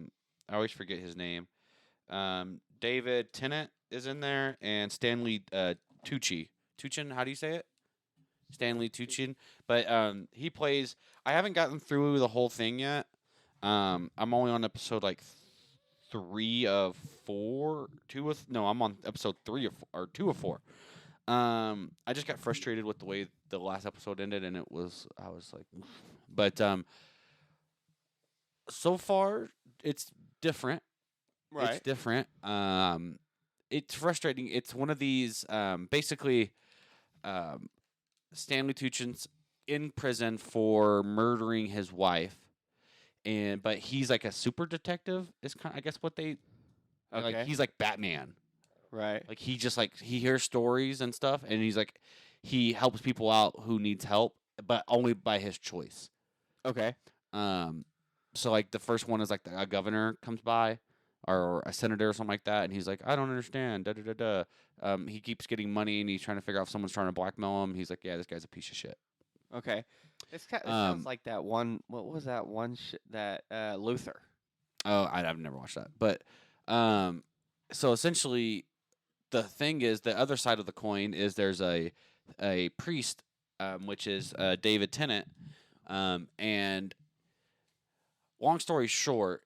always forget his name. David Tennant is in there, and Stanley Tucci. Tuchin, how do you say it? Stanley Tuchin. But he plays. I haven't gotten through the whole thing yet. I'm only on episode like 3 of 4. I'm on episode 3 or 2 of 4. I just got frustrated with the way the last episode ended, and I was like, oof. But so far it's different. It's different. It's frustrating. It's one of these basically Stanley Tuchin's in prison for murdering his wife, but he's like a super detective. Is kind of, I guess what they like. He's like Batman. Right. Like he just like he hears stories and stuff, and he's like he helps people out who needs help, but only by his choice. Okay. So like the first one is like a governor comes by, or a senator or something like that, and he's like, I don't understand. Da da da da. He keeps getting money, and he's trying to figure out if someone's trying to blackmail him. He's like, yeah, this guy's a piece of shit. Okay. This sounds like that one. What was that one? That Luther. Oh, I've never watched that, but so essentially, the thing is the other side of the coin is there's a priest, which is David Tennant, and long story short,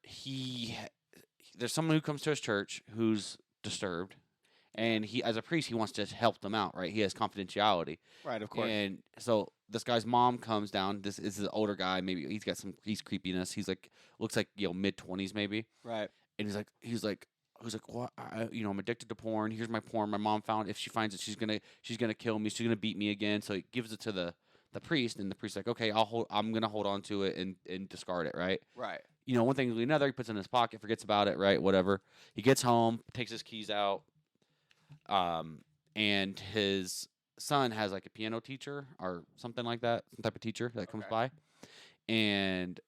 there's someone who comes to his church who's disturbed, and he, as a priest, he wants to help them out, right? He has confidentiality, Right. Of course. and so this guy's mom comes down. This is an older guy, maybe he's creepiness. He's like looks like mid-20s maybe, Right. and he's like, what? I'm addicted to porn. Here's my porn. My mom found. If she finds it, she's gonna kill me. She's gonna beat me again. So he gives it to the priest, and the priest's like, okay, I'm gonna hold on to it and discard it, right? Right. One thing leads to another. He puts it in his pocket, forgets about it, right? Whatever. He gets home, takes his keys out, and his son has like a piano teacher or something like that, some type of teacher that comes Okay. by, and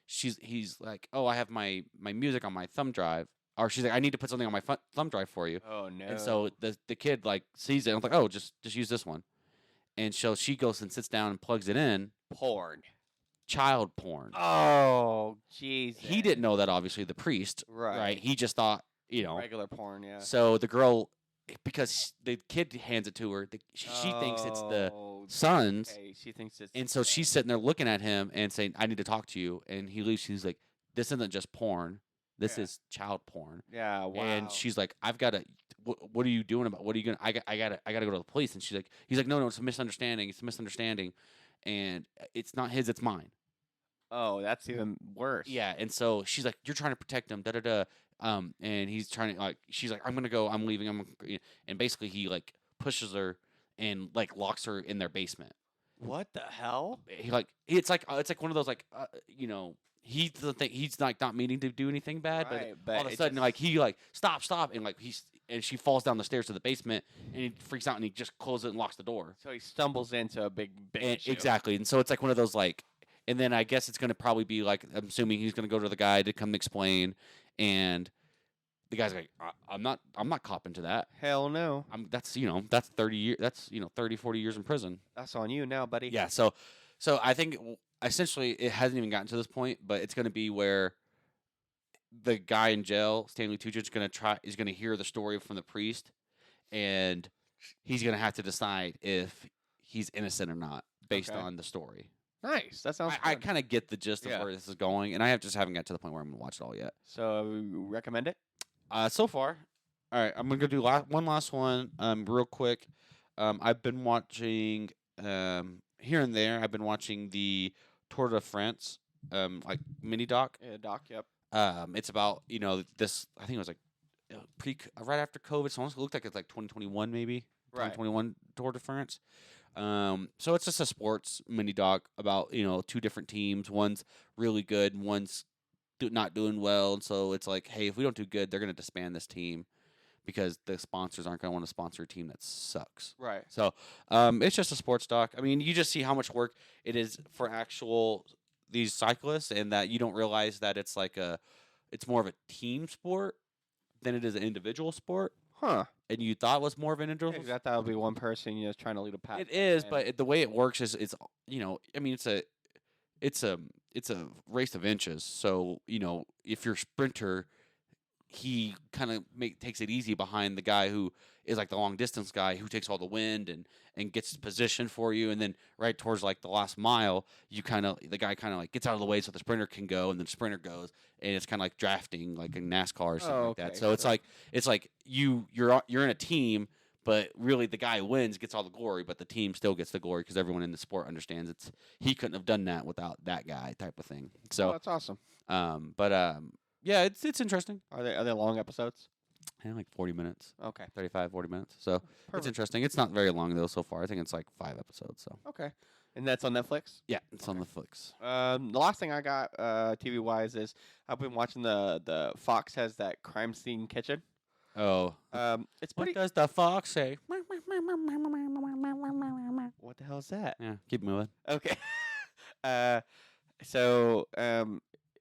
he's like, oh, I have my music on my thumb drive, or she's like, I need to put something on my thumb drive for you, Oh no. and so the kid like sees it and was like, oh, just use this one, and so she goes and sits down and plugs it in. porn. Child porn. Oh, Jesus. He didn't know that, obviously, the priest, Right. He just thought, Regular porn. Yeah. So the girl, because the kid hands it to her, she thinks it's the Oh, son's, okay. She thinks it's. and so she's sitting there looking at him and saying, I need to talk to you, and he leaves. She's like, this isn't just porn, this Yeah. is child porn. Yeah. Wow. And she's like, I've got to. What are you doing about? What are you gonna? I gotta go to the police. And he's like, no, it's a misunderstanding. It's a misunderstanding, and it's not his, it's mine. Oh, that's even worse. Yeah, and so she's like, you're trying to protect him, da da da. And he's trying to like, she's like, I'm gonna go, I'm leaving, and basically he like pushes her and like locks her in their basement. What the hell? It's like one of those like he doesn't think he's like not meaning to do anything bad, Right, but all of but a it sudden just- like he like stop, and like and she falls down the stairs to the basement, and he freaks out and he just closes it and locks the door. So he stumbles into a big issue. Exactly, and so it's like one of those like, and then I guess it's gonna probably be like, I'm assuming he's gonna go to the guy to come explain, and the guy's like, I'm not copping to that. Hell no. That's 30 years. That's 30, 40 years in prison. That's on you now, buddy. Yeah. So I think essentially it hasn't even gotten to this point, but it's gonna be where the guy in jail, Stanley Tucci, is gonna hear the story from the priest, and he's gonna have to decide if he's innocent or not based Okay. on the story. Nice. That sounds. I fun. kind of get the gist of Yeah. where this is going, and just haven't got to the point where I'm gonna watch it all yet. So you recommend it? So far, all right. I'm gonna do one last one, real quick. I've been watching, here and there. I've been watching the Tour de France, like mini doc. Yeah, Doc. Yep. It's about this. I think it was like right after COVID. So it looked like it's like 2021 maybe. Right. 2021 Tour de France. So it's just a sports mini doc about two different teams. One's really good, and one's not doing well. And so it's like, hey, if we don't do good, they're going to disband this team because the sponsors aren't going to want to sponsor a team that sucks. Right. So it's just a sports doc. I mean, you just see how much work it is for these cyclists, and that you don't realize that it's more of a team sport than it is an individual sport. Huh. And you thought it was more of an individual. I thought that would be one person trying to lead a pack. It is, and- but the way it works is I mean, it's a race of inches. So if you're a sprinter, he kind of takes it easy behind the guy who is like the long distance guy who takes all the wind and gets position for you, and then right towards like the last mile, the guy kind of like gets out of the way so the sprinter can go, and then the sprinter goes, and it's kind of like drafting like in NASCAR or something Oh, like that. okay, So sure. it's like you're in a team. But really, the guy who wins gets all the glory, but the team still gets the glory because everyone in the sport understands he couldn't have done that without that guy type of thing. Oh, So, that's awesome. yeah, it's interesting. Are they long episodes? Yeah, like 40 minutes, Okay. 35, 40 minutes. So it's Perfect. interesting. It's not very long though so far. I think it's like 5 episodes. So Okay. And that's on Netflix. yeah, it's on the Netflix. The last thing I got TV wise is I've been watching the Fox has that crime scene kitchen. Oh, It's what pretty. does the fox say? What the hell is that? Yeah, keep moving. Okay. uh, so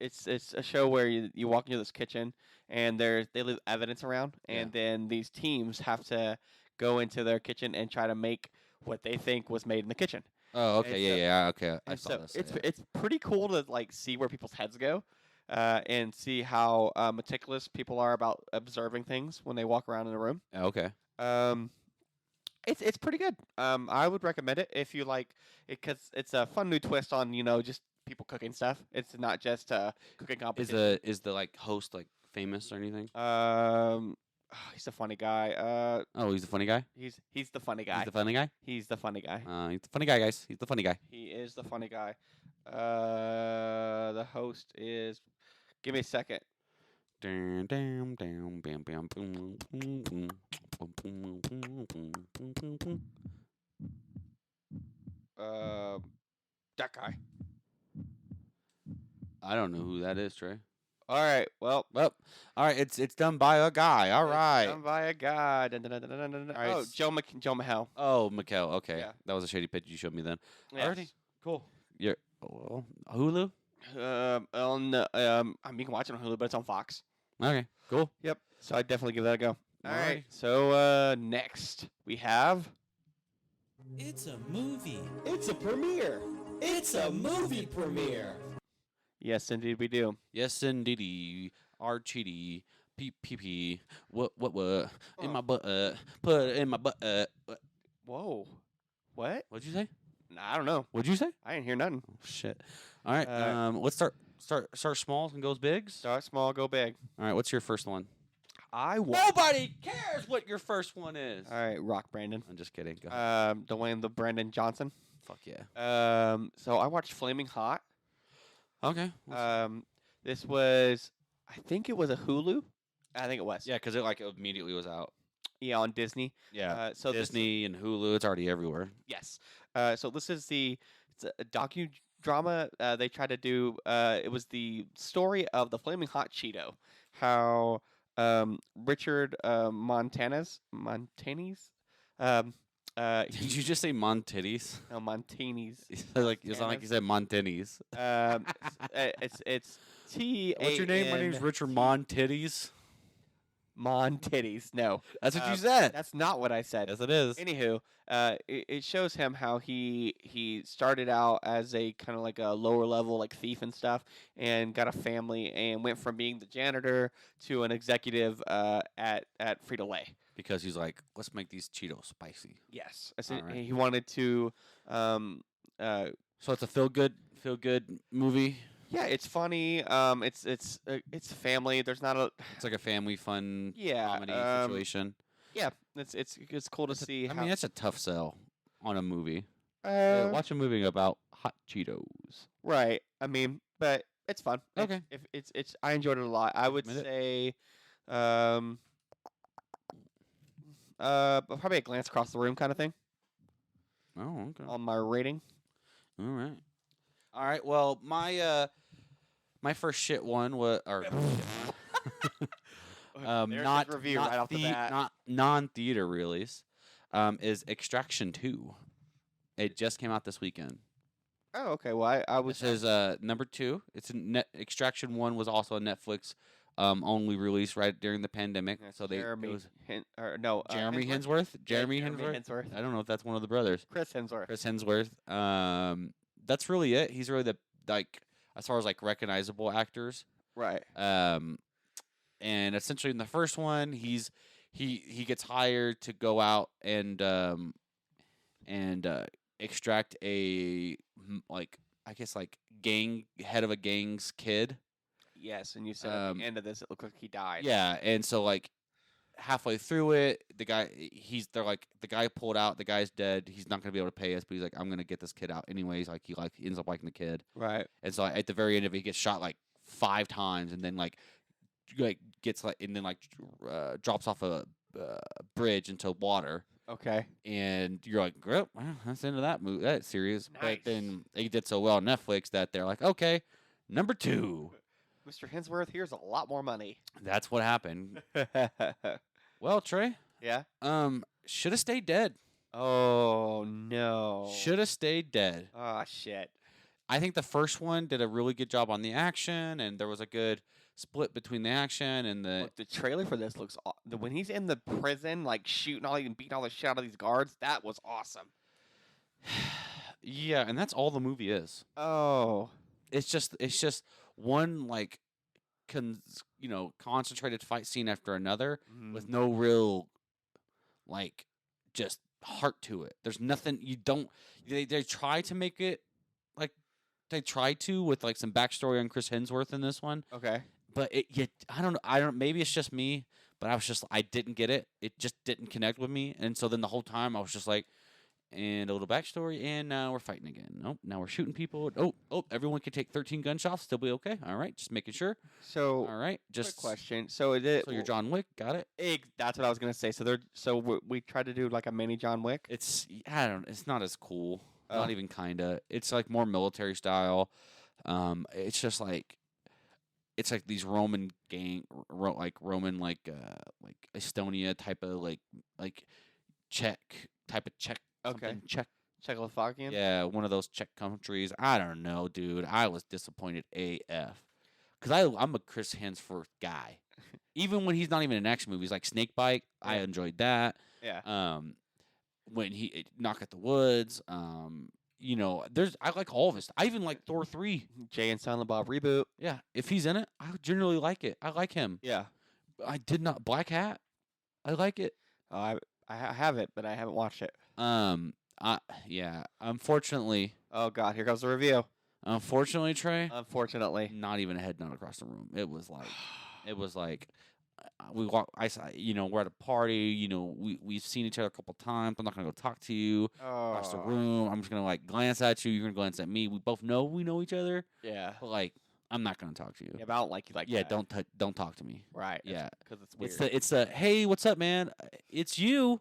it's a show where you walk into this kitchen and they leave evidence around, and then these teams have to go into their kitchen and try to make what they think was made in the kitchen. Oh, okay, And yeah, so- yeah, okay. I And saw so this. it's yeah. it's pretty cool to like see where people's heads go, and see how meticulous people are about observing things when they walk around in a room. Okay. It's pretty good. I would recommend it if you like it because it's a fun new twist on just people cooking stuff. It's not just cooking competition. Is the like host like famous or anything? He's a funny guy. Oh, he's the funny guy. He's the funny guy. He's the funny guy. He's the funny guy. He's the funny guy, guys. He's the funny guy. He is the funny guy. The host is. Give me a second. Dun, dun, dun, bam, bam, boom, boom, boom, boom, boom, boom, boom, boom, boom, boom. That guy. I don't know who that is, Trey. All right. Well, Well, all right, it's done by a guy. All right. done by a guy. Dun, dun, dun, dun, dun, dun, dun. All right, Oh, Joe Mahal. Oh, Mikkel. Okay, Yeah. that was a shady pitch you showed me then. Yes. Alrighty, cool. You're Hulu. You can watch it on Hulu, but it's on Fox. Okay, cool. Yep. So I definitely give that a go. All right. Alrighty. So next we have. It's a movie. It's a premiere. It's a movie premiere. Yes, indeed we do. Yes, indeedy. Archeedy. Pee. What? In my butt. Put it in my butt. Whoa. What? What'd you say? I don't know. What'd you say? I didn't hear nothing. Oh, shit. All right. Let's start small and goes bigs. Start small, go big. All right. What's your first one? I want. Nobody cares what your first one is. All right, Rock Brandon. I'm just kidding. Go ahead. Dwayne the Brandon Johnson. Fuck yeah. So I watched Flaming Hot. Okay. This was, I think it was a Hulu. I think it was. Yeah, because it like immediately was out. Yeah, on Disney. Yeah. So this- Disney and Hulu, it's already everywhere. yes. So this is it's a docudrama. They tried to do. It was the story of the Flaming Hot Cheeto. How Richard Montanes. Did you just say Montitties? No, Montanes. Like you sound like you said Montitties. It's T. What's your name? My name's Richard Montitties. Montitties. No, That's what you said. that's not what I said. Yes, it is. Anywho, it shows him how he started out as a kind of like a lower level like thief and stuff, and got a family, and went from being the janitor to an executive at Frito Lay. Because he's like, let's make these Cheetos spicy. Yes, Alright. he wanted to. So it's a feel good movie. Yeah, it's funny. It's family. There's not a. It's like a family fun Yeah, comedy situation. Yeah, it's cool to see. I mean, that's a tough sell on a movie. how, Watch a movie about hot Cheetos. right. I mean, but it's fun. Okay. If it's I enjoyed it a lot. I would Admit say, probably a glance across the room kind of thing Oh, okay. on my rating. All right. All right. Well, my first shit one was There's his not review not right off the bat. not non-theater release is Extraction 2. It just came out this weekend. Oh, okay. Well, I was. This is number 2. It's Extraction 1 was also a Netflix only release right during the pandemic. So Jeremy it was Jeremy Hemsworth. Yeah, Jeremy Hemsworth. I don't know if that's one of the brothers. Chris Hemsworth. Chris Hemsworth. That's really it. He's really the as far as like recognizable actors. Right. And essentially in the first one, he gets hired to go out and extract like I guess like gang head of a gang's kid. Yes, and you said at the end of this, it looked like he died. Yeah, and so like halfway through it, they're like the guy pulled out, the guy's dead. He's not gonna be able to pay us, but he's like, I'm gonna get this kid out anyways. Like he ends up liking the kid, Right. and so at the very end of it, he gets shot like 5 times, and then like gets like and then like drops off a bridge into water. Okay. And you're like, well, that's the end of that series. Nice. But then it did so well on Netflix that they're like, okay, number 2. Mr. Hemsworth, here's a lot more money. That's what happened. Well, Trey, Yeah. should have stayed dead. Oh no. Should have stayed dead. Oh shit. I think the first one did a really good job on the action, and there was a good split between the action and the. Look, the trailer for this looks when he's in the prison, like shooting all and beating all the shit out of these guards. That was awesome. Yeah, and that's all the movie is. Oh. It's just one like, concentrated fight scene after another with no real, like, just heart to it. There's nothing you don't. They try to make it like they try to with like some backstory on Chris Hemsworth in this one, Okay. but I don't know. Maybe it's just me, but I didn't get it. It just didn't connect with me, and so then the whole time I was just like. And a little backstory, and now we're fighting again. Nope, now we're shooting people. Oh, everyone can take 13 gunshots, still be okay. All right, just making sure. So, All right, quick just question. So is it? so you're John Wick, got it? That's what I was gonna say. So we tried to do like a mini John Wick. It's it's not as cool. Oh. Not even kinda. It's like more military style. It's just like it's like these Roman Roman like Estonia type of like Czech type of Czech. Okay. something Czech. Czechoslovakian. Yeah, one of those Czech countries. I don't know, dude. I was disappointed AF. Because I'm a Chris Hemsworth guy. Even when he's not even in action movies, like Snakebite, I Yeah. enjoyed that. Yeah. When he Knock at the Woods, I like all of his. I even like Thor 3. Jay and Silent Bob reboot. Yeah, if he's in it, I generally like it. I like him. Yeah. I did not Black Hat. I like it. I have it, but I haven't watched it. Unfortunately, Oh God, here comes the review. Trey, Unfortunately. not even a head nod across the room. It was like we walk. We're at a party. We've seen each other a couple times. I'm not gonna go talk to you across the room. I'm just gonna like glance at you. You're gonna glance at me. We both know we know each other, Yeah. but like I'm not gonna talk to you. Yeah, but I don't like you like Yeah, that. don't talk to me. Right. Yeah. Because it's weird. It's the hey, what's up, man? It's you.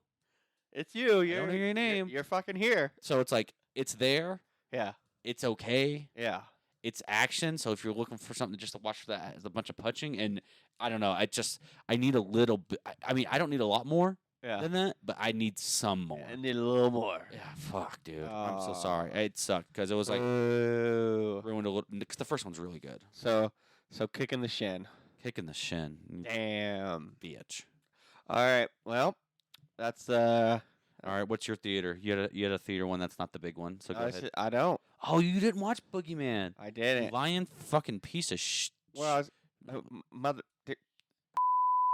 It's you. I don't know your name. You're fucking here. So it's like it's there. Yeah. It's okay. Yeah. It's action. So if you're looking for something just to watch that has a bunch of punching, and I don't know, I need a little bit. I mean, I don't need a lot more Yeah. than that, but I need some more. I need a little more. Yeah, fuck, dude. I'm so sorry. It sucked because it was like Ooh. ruined a little. Because the first one's really good. So kicking the shin. Kicking the shin, Damn. bitch. All right. Well, that's All right, what's your theater? You had a theater one that's not the big one. So go ahead. I don't. Oh, you didn't watch Boogeyman. I You didn't. lying fucking piece of Well, I was mother.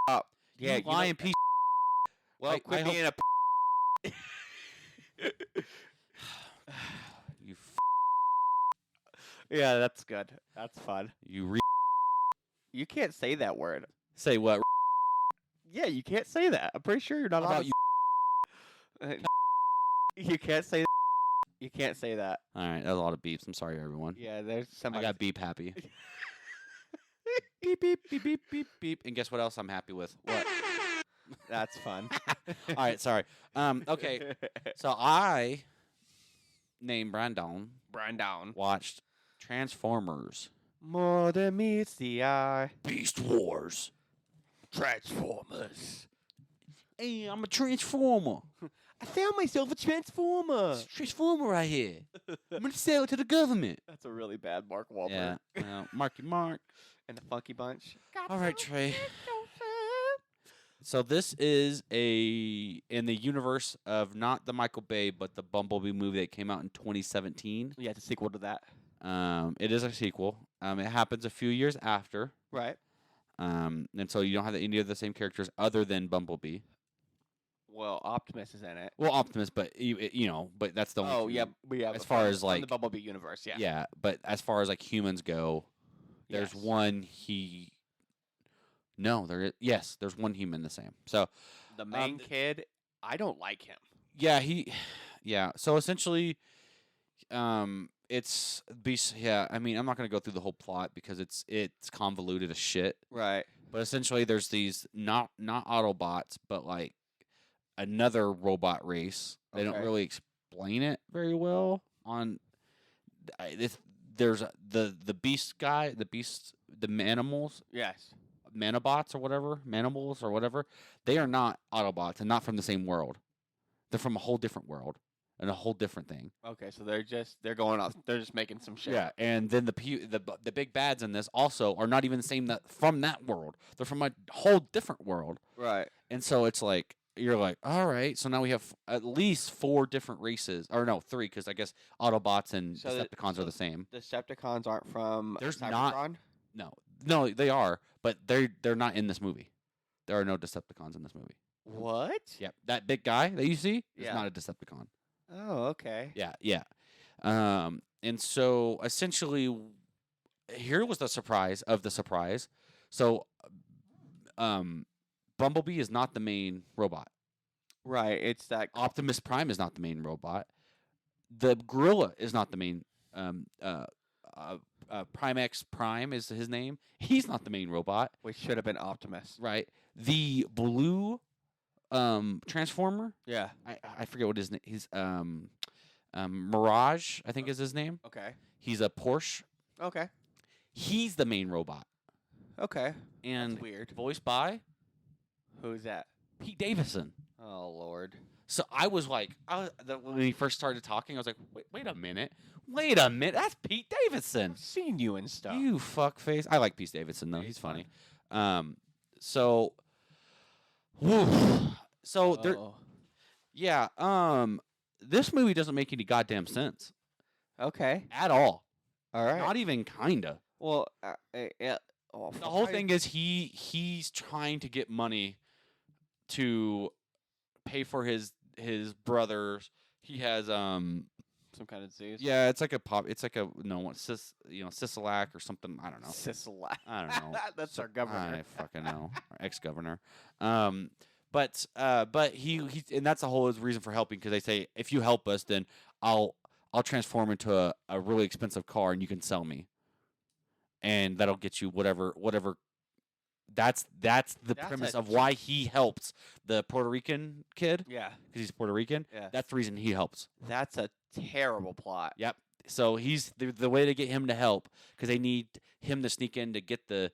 Up. Yeah. you lying piece. Well, I quit hope- being a. You Yeah, that's good. That's fun. you You can't say that word. say what? Yeah, you can't say that. I'm pretty sure you're not How allowed. about you? You can't say. You can't say that. All right, that's a lot of beeps. I'm sorry, everyone. Yeah, there's I somebody. got beep happy. Beep beep beep beep beep beep. And guess what else I'm happy with? What? That's fun. All right, sorry. Okay. So I, named Brandon, Brandon. watched Transformers: More than meets the eye. Beast Wars. Transformers. Hey, I'm a transformer. I found myself a transformer. Transformer right here. I'm gonna sell it to the government. That's a really bad Mark Wahlberg. Yeah. Well, Marky Mark. And the Funky Bunch. All right, Trey. So this is in the universe of not the Michael Bay, but the Bumblebee movie that came out in 2017. Yeah, it's a sequel to that. It is a sequel. It happens a few years after. Right. And so you don't have any of the same characters other than Bumblebee. Well, Optimus is in it. Well, Optimus, but but that's the only. Oh, yeah, yeah. As but far from- as, from like- the Bumblebee universe, yeah. Yeah, but as far as like humans go, there's Yes. one he. No, there is. Yes, there's one human the same. So The main th- kid, I don't like him. yeah, yeah. So essentially, it's Beast. Yeah, I mean, I'm not gonna go through the whole plot because it's convoluted as shit. Right. But essentially, there's these not Autobots, but like another robot race. They don't Okay. really explain it very well. There's the beast guy, the Manimals, Yes. Manobots or whatever, Manimals or whatever. They are not Autobots and not from the same world. They're from a whole different world and a whole different thing. Okay, so they're going off. They're just making some shit. Yeah, and then the big bads in this also are not even the same from that world. They're from a whole different world. Right. And so it's like you're like, all right, so now we have at least 4 different races, or no, 3, because I guess Autobots and So the- Decepticons so are the same. Decepticons aren't from There's not- Cybertron? No, they are, but they're not in this movie. There are no Decepticons in this movie. What? Yep, that big guy that you see is Yeah. not a Decepticon. Oh, okay. Yeah. And so essentially, here was the surprise of the surprise. So, Bumblebee is not the main robot. Right. It's that. Optimus Prime is not the main robot. The gorilla is not the main. Primex Prime is his name. He's not the main robot, Which should have been Optimus. right? The blue Transformer. Yeah. I forget what his name. He's Mirage, I think is his name. Okay. He's a Porsche. Okay. He's the main robot, Okay. and That's weird. voiced by Who's that? Pete Davidson. Oh Lord. So I was like, when he first started talking, I was like, wait a minute, that's Pete Davidson. I've seen you and stuff. You fuckface. I like Pete Davidson though; Yeah, he's he's funny. So, whew. So there, Oh. yeah. This movie doesn't make any goddamn sense Okay. at all. All right. Not even kinda. Well, yeah. Oh, The whole thing is he's trying to get money to pay for his brothers. He has some kind of disease. yeah, it's like a Sisilac or something. I don't know. Sisla. I don't know. That's our governor. I fucking know. Our ex-governor. But he and that's the whole reason for helping, because they say if you help us, then I'll transform into a really expensive car and you can sell me, and that'll get you whatever. That's the That's premise a of why he helps the Puerto Rican kid, Yeah. because he's Puerto Rican. Yeah. That's the reason he helps. That's a terrible plot. Yep. So he's the way to get him to help, because they need him to sneak in to get the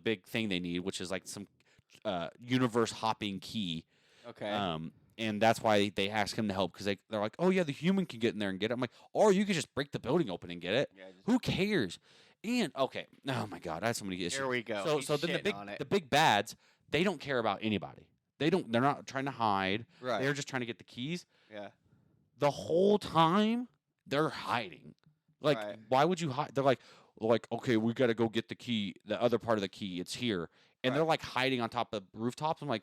big thing they need, which is like some universe hopping key. Okay. And that's why they ask him to help, because they're like, oh yeah, the human can get in there and get it. I'm like, or you could just break the building open and get it. yeah, just- Who cares? And okay, oh my god, I have so many issues. Here we go. So He's then shitting on it. the big bads, they don't care about anybody. They're not trying to hide. Right. They're just trying to get the keys. Yeah. The whole time they're hiding. Like, Right. why would you hide? They're like, okay, we got to go get the key, the other part of the key. It's here, and Right. they're like hiding on top of rooftops. I'm like,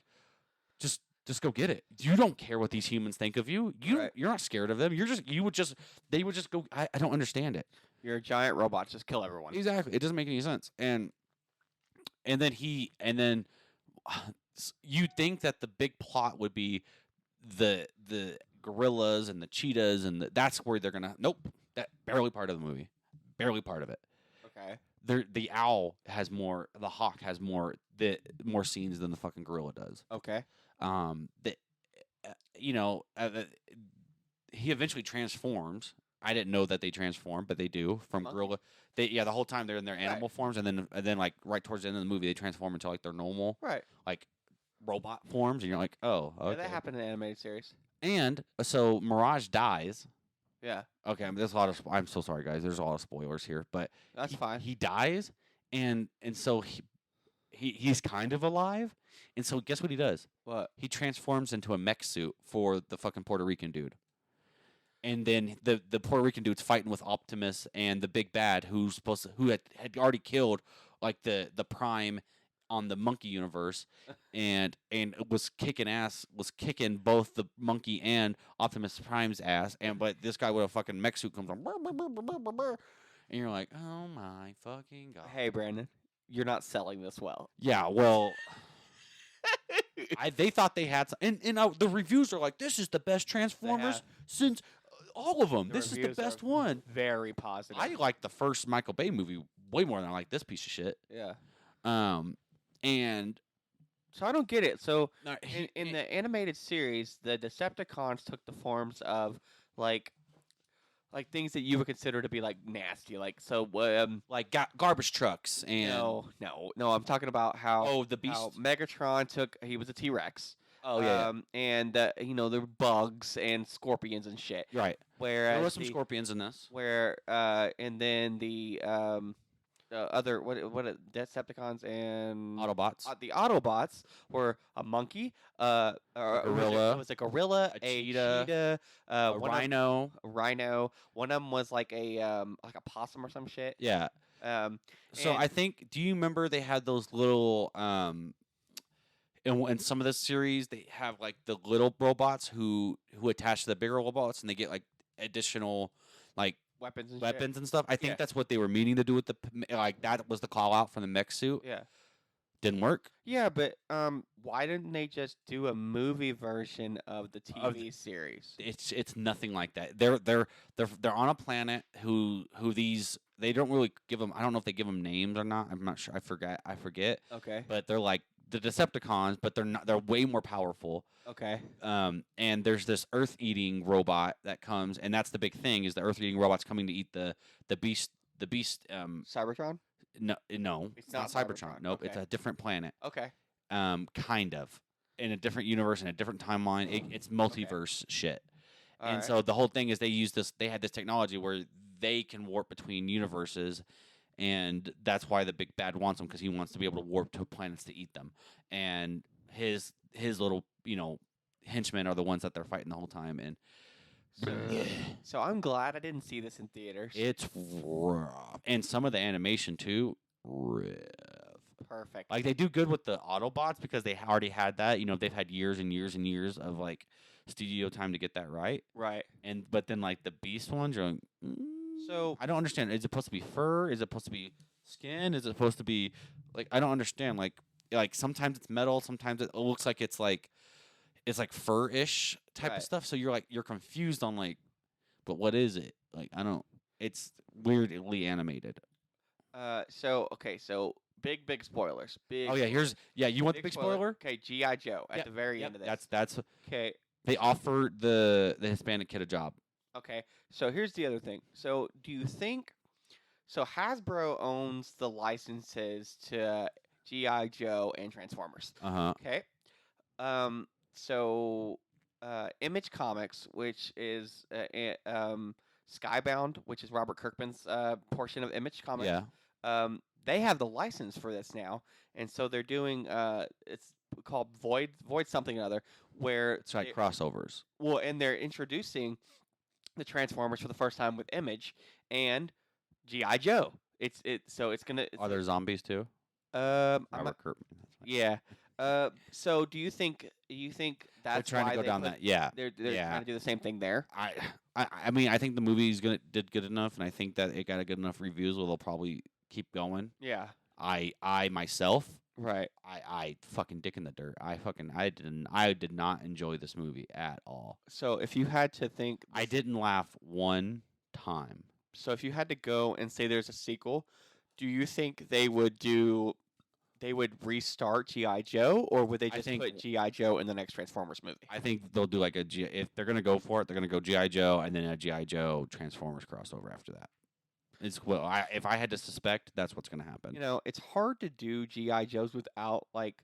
just go get it. You don't care what these humans think of you. Right. You're not scared of them. They would just go. I don't understand it. You're a giant robot. Just kill everyone. Exactly. It doesn't make any sense. And then you think that the big plot would be the gorillas and the cheetahs, and that's where they're gonna. Nope. That barely part of the movie. Barely part of it. Okay. The owl has more. The hawk has more scenes than the fucking gorilla does. Okay. He eventually transforms. I didn't know that they transform, but they do from Huh. gorilla. The whole time they're in their animal forms, and then like right towards the end of the movie, they transform into like their normal Right. like robot forms, and you're like, oh, okay. Yeah, that happened in the animated series. And so Mirage dies. Yeah. Okay, there's a lot of. I'm so sorry, guys. There's a lot of spoilers here, but That's he, fine. He dies, and so he's kind of alive, and so guess what he does? What? He transforms into a mech suit for the fucking Puerto Rican dude. And then the Puerto Rican dude's fighting with Optimus and the big bad who had already killed like the Prime on the Monkey universe, and was kicking ass, was kicking both the Monkey and Optimus Prime's ass, but this guy with a fucking mech suit comes on, "Brr, brr, brr, brr, brr, brr, brr," and you're like, oh my fucking god. Hey, Brandon, you're not selling this well. Yeah, well, they thought they had some, and the reviews are like, this is the best Transformers have. since all of them. The This is the reviews are best one. Very positive. I like the first Michael Bay movie way more than I like this piece of shit. Yeah. And So I don't get it. So no, in the animated series, the Decepticons took the forms of like things that you would consider to be like nasty. Like so, like garbage trucks and no. I'm talking about how the Beast. how Megatron he was a T-Rex. Oh yeah, And there were bugs and scorpions and shit. right. Whereas There were some scorpions in this. And then the other Decepticons and Autobots. the Autobots were a monkey, a gorilla, it was a gorilla, a cheetah, a a rhino. rhino. One of them was like a possum or some shit. Yeah. So and- I think, do you remember they had those little in some of this series they have like the little robots who attach to the bigger robots and they get like additional like weapons and weapons and stuff. I think Yeah. that's what they were meaning to do with like that was the call out from the mech suit. shit. Yeah. Didn't work. Yeah, but why didn't they just do a movie version of the TV series? It's nothing like that. They're on a planet who these they don't really give them. I don't know if they give them names or not. I'm not sure. I forget. Okay. But they're like the Decepticons, but they're not. They're way more powerful. Okay. And there's this Earth-eating robot that comes, and that's the big thing is the Earth-eating robot's coming to eat the beast. The beast. Cybertron? No, It's not not Cybertron. Cybertron, Nope, it's okay. a different planet. Okay. Kind of in a different universe in a different timeline. It's multiverse shit. And Alright. so the whole thing is they had this technology where they can warp between universes, and that's why the big bad wants them because he wants to be able to warp to planets to eat them. And his little henchmen are the ones that they're fighting the whole time. And So I'm glad I didn't see this in theaters. it's rough. And some of the animation too, rough. Perfect. Like they do good with the Autobots because they already had that. They've had years and years and years of like studio time to get that right. right. But then like the Beast ones, you're like, So- I don't understand. Is it supposed to be fur? Is it supposed to be skin? Is it supposed to be like I don't understand. Like sometimes it's metal, sometimes it looks like it's like fur-ish type Right. of stuff. So you're confused on like, but what is it? Like I don't. It's weirdly animated. So big spoilers. Big. Oh yeah, you want the big spoiler? Okay, GI Joe at Yep, the very Yep, end of this. that's Okay. they offer the Hispanic kid a job. Okay. So here's the other thing. So do you think? So Hasbro owns the licenses to GI Joe and Transformers. Uh-huh. Okay. So Image Comics, which is Skybound, which is Robert Kirkman's portion of Image Comics. Yeah. They have the license for this now, and so they're doing it's called Void something or other, where It's like they- crossovers. well, and they're introducing the Transformers for the first time with Image and GI Joe. So it's gonna. Are there zombies too? I'm Robert not- Kirkman. That's fine. yeah. So do you think that's They're trying why to go they down put- that. Yeah. They're yeah. trying to do the same thing there. I mean, I think the movie's did good enough, and I think that it got a good enough reviews where they'll probably keep going. Yeah. I myself, Right. I fucking dick in the dirt. I did not enjoy this movie at all. So if you had to think, I didn't laugh one time. so if you had to go and say there's a sequel, do you think they would restart GI Joe, or would they I just think- put GI Joe in the next Transformers movie? I think they'll do like if they're gonna go for it, they're gonna go GI Joe and then a GI Joe Transformers crossover after that. If I had to suspect, that's what's gonna happen. It's hard to do GI Joes without like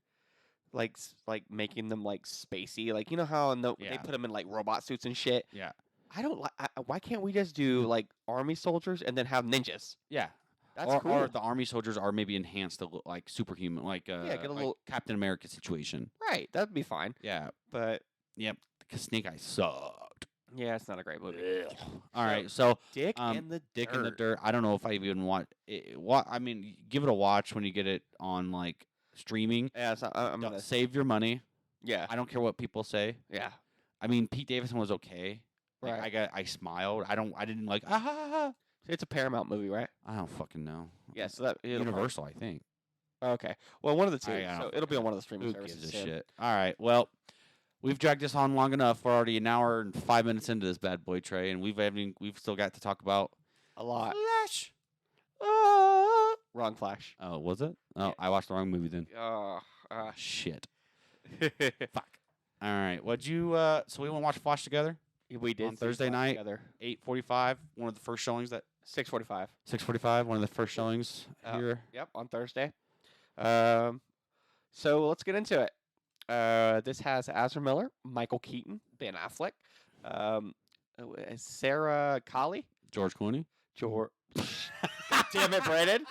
making them like spacey. Like how they Yeah. put them in like robot suits and shit. Yeah. I don't like. Why can't we just do like army soldiers and then have ninjas? Yeah. That's or, cool. or the army soldiers are maybe enhanced to look like superhuman, like get a like little- Captain America situation. Right, that'd be fine. Yeah. But Yep. Because Snake Eyes sucked. Yeah, it's not a great movie. All right, so Dick in the Dick Dirt. in the Dirt. I don't know if I even want it. I mean, give it a watch when you get it on like streaming. Yeah, it's not, I'm Don't gonna. save your money. Yeah, I don't care what people say. yeah. I mean, Pete Davidson was okay. Like, Right. I smiled. I didn't like It's a Paramount movie, right? I don't fucking know. Yeah, so that it'll probably- Universal, I think. Okay. Well, one of the two. I don't So it'll be on one of the streaming Who services. gives a soon. shit? All right. Well, we've dragged this on long enough. We're already an hour and 5 minutes into this bad boy, Trey, and we've still got to talk about A lot. Flash. Wrong Flash. Oh, was it? Oh, Yeah. I watched the wrong movie then. Oh, Shit. Fuck. All right. What'd you? So we want to watch Flash together. we did On see Thursday Flash night? together. 8:45. One of the first showings that 6:45. 6:45. One of the first showings Oh. here. Yep, on Thursday. So let's get into it. This has Ezra Miller, Michael Keaton, Ben Affleck, Sarah Colley, George Clooney. George. God damn it, Brandon.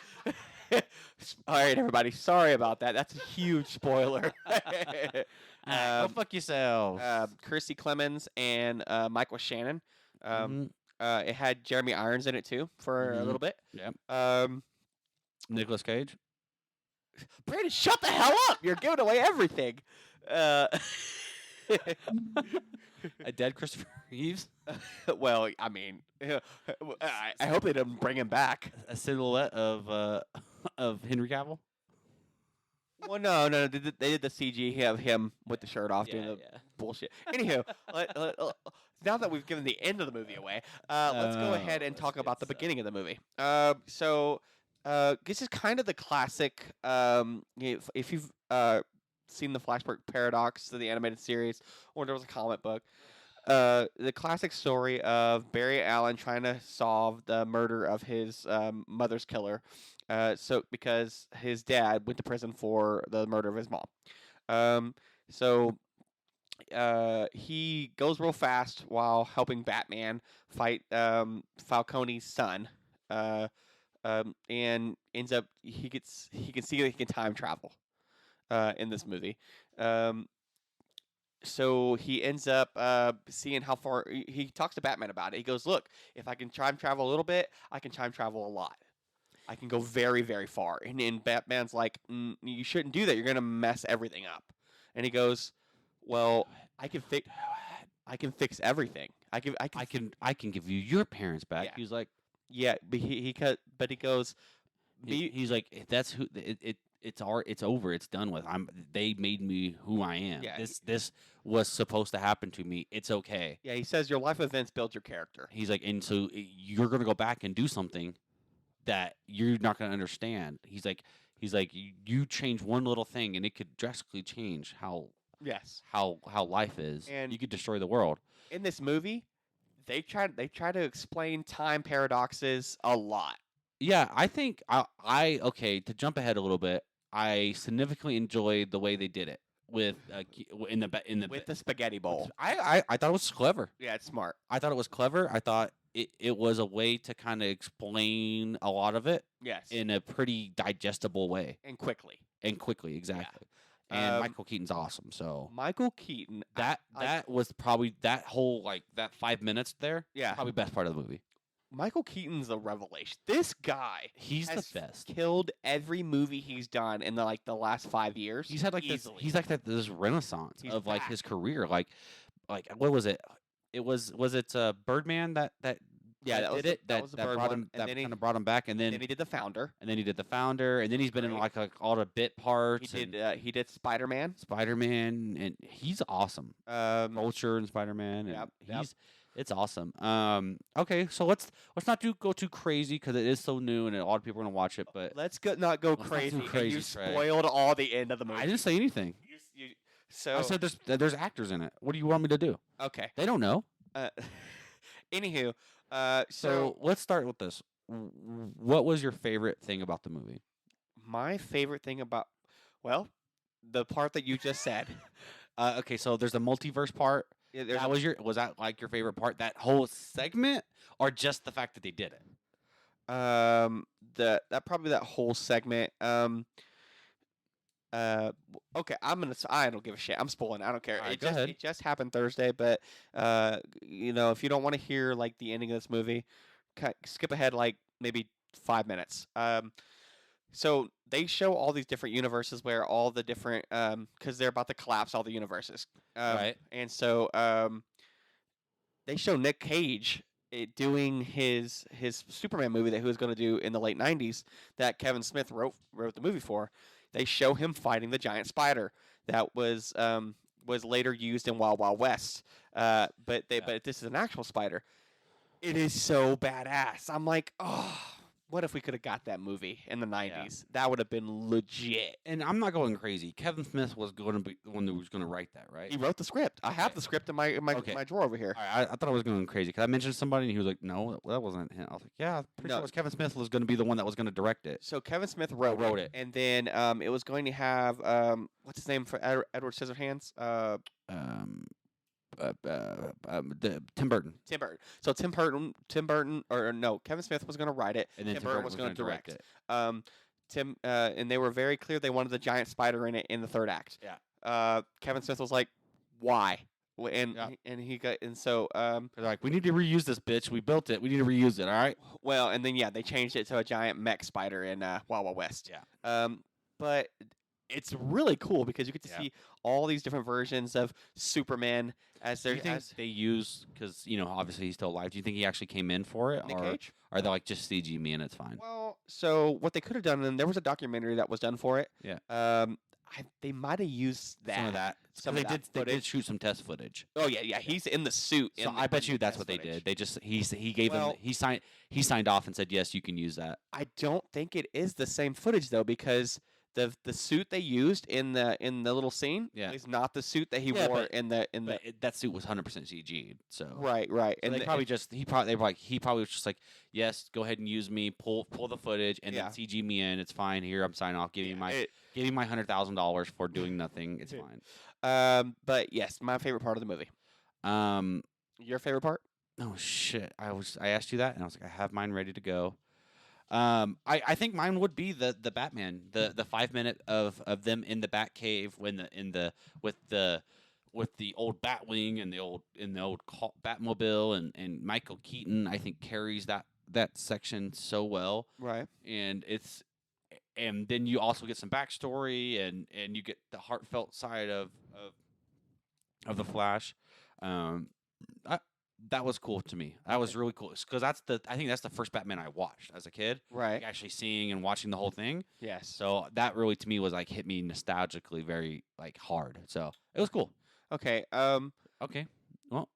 All right, everybody. Sorry about that. That's a huge spoiler. Go fuck yourself. Chrissy Clemens and Michael Shannon. Mhm. It had Jeremy Irons in it too for a Mhm. little bit. Yep. Nicolas Cage. Brandon, shut the hell up! You're giving away everything. A dead Christopher Reeves. Well, I mean, I hope they didn't bring him back. A silhouette of Henry Cavill. Well, no, they did the CG of him with the shirt off doing the bullshit. Anywho, now that we've given the end of the movie away, let's go ahead and let's talk get about the set. beginning of the movie. This is kind of the classic. If you've seen the Flashpoint Paradox, the animated series, or there was a comic book, the classic story of Barry Allen trying to solve the murder of his mother's killer. Because his dad went to prison for the murder of his mom. He goes real fast while helping Batman fight Falcone's son. And ends up he can see that he can time travel in this movie. So he ends up seeing how far he talks to Batman about it. He goes, "Look, if I can time travel a little bit, I can time travel a lot. I can go very, very far." And Batman's like, "You shouldn't do that. You're gonna mess everything up." And he goes, "Well, I can fix everything. I can give you your parents back. Yeah. He's like, yeah." But he goes, he's like, that's who it's over. It's done with. They made me who I am. Yeah, This was supposed to happen to me. It's okay. yeah. He says your life events build your character. He's like, and so you're gonna go back and do something that you're not gonna understand. He's like, you change one little thing and it could drastically change how Yes. life is. And- you could destroy the world. In this movie, they try to explain time paradoxes a lot. Yeah, I think I okay, to jump ahead a little bit, I significantly enjoyed the way they did it with in the With the spaghetti bowl. I thought it was clever. Yeah, it's smart. I thought it was clever. I thought it was a way to kind of explain a lot of it Yes. in a pretty digestible way And quickly. and quickly, exactly. And Um, Michael Keaton's awesome. So Michael Keaton. that was probably that whole that 5 minutes there. Yeah. Probably best part of the movie. Michael Keaton's a revelation. This guy He's has the best. killed every movie he's done in the last 5 years. He's had easily. this renaissance He's of back. his career. Like what was it? It was Birdman that Yeah, that was did the- it that was the Bird brought one, him and that then he- kind of brought him back, and then he did the Founder. he did the Founder, and then he's been in Right. like all the bit parts. He did Spider-Man. Spider-Man, and he's awesome. Vulture and Spider-Man, and Yep. it's awesome. Okay, so let's not go too crazy because it is so new and a lot of people are gonna watch it. But Let's not go Let's not do crazy. And crazy, you Trey. spoiled all the end of the movie. I didn't say anything. So I said there's actors in it. What do you want me to do? okay. They don't know. Anywho, So let's start with this. What was your favorite thing about the movie? my favorite thing about the part that you just said. Okay, so there's a multiverse part. Yeah, there's Was that like your favorite part? That whole segment, or just the fact that they did it? that whole segment. Okay, I don't give a shit. I'm spoiling. I don't care. Alright, It go just ahead. it just happened Thursday, but if you don't want to hear like the ending of this movie, skip ahead like maybe 5 minutes. So they show all these different universes where all the different because they're about to collapse all the universes. Right. And so they show Nick Cage doing his Superman movie that he was going to do in the late '90s that Kevin Smith wrote the movie for. They show him fighting the giant spider that was later used in Wild Wild West. But this is an actual spider. It is so badass. I'm like, oh, what if we could have got that movie in the '90s? That would have been legit. And I'm not going crazy. Kevin Smith was going to be the one who was going to write that, right? He wrote the script. I have Okay. the script in my Okay. my drawer over here. I thought I was going crazy because I mentioned somebody and he was like, "No, that wasn't him." I was like, "Yeah, I'm pretty No. sure it was Kevin Smith was going to be the one that was going to direct it." So Kevin Smith wrote it, and then it was going to have what's his name for Edward Scissorhands? Tim Burton, Tim Burton. So Tim Burton, or no, Kevin Smith was going to write it. and then Tim Burton was going gonna to direct it. And they were very clear they wanted the giant spider in it in the third act. Yeah. Kevin Smith was like, "Why?" Yeah. And he got and so They're like, "We need to reuse this, bitch. We built it. We need to reuse it. All right." well, and then they changed it to a giant mech spider in Wild Wild West. Yeah. But it's really cool because you get to Yeah. see all these different versions of Superman as Do their you think as they use because obviously he's still alive? Do you think he actually came in for it, Nick or Cage. are they like just CG me and it's fine? Well, so what they could have done, and there was a documentary that was done for it. Yeah. They might have used that. Some of that. Some they of that did. They did footage. shoot some test footage. Oh yeah. He's in the suit. So in the- I bet in you the that's test what they footage. did. They just he gave him Well- he signed off and said yes, you can use that. I don't think it is the same footage though, because the suit they used in the little scene Yeah. is not the suit that he Yeah, wore but- in the But that suit was 100% CG. So right. So And they the- probably just he probably was just like, yes, go ahead and use me, pull the footage, and Yeah. then CG me in. It's fine. Here, I'm signing off. Give me my $100,000 for doing nothing. It's fine. But yes, my favorite part of the movie. Your favorite part? Oh shit! I asked you that, and I was like, I have mine ready to go. I think mine would be the Batman, the 5 minute of them in the Batcave with the old Batwing and the old Batmobile and Michael Keaton. I think carries that section so well, Right. and then you also get some backstory and you get the heartfelt side of the Flash. That was cool to me. That was really cool because I think that's the first Batman I watched as a kid. Right. Like actually seeing and watching the whole thing. Yes. So that really to me was like hit me nostalgically very like hard. So it was cool. Okay. Okay. Well,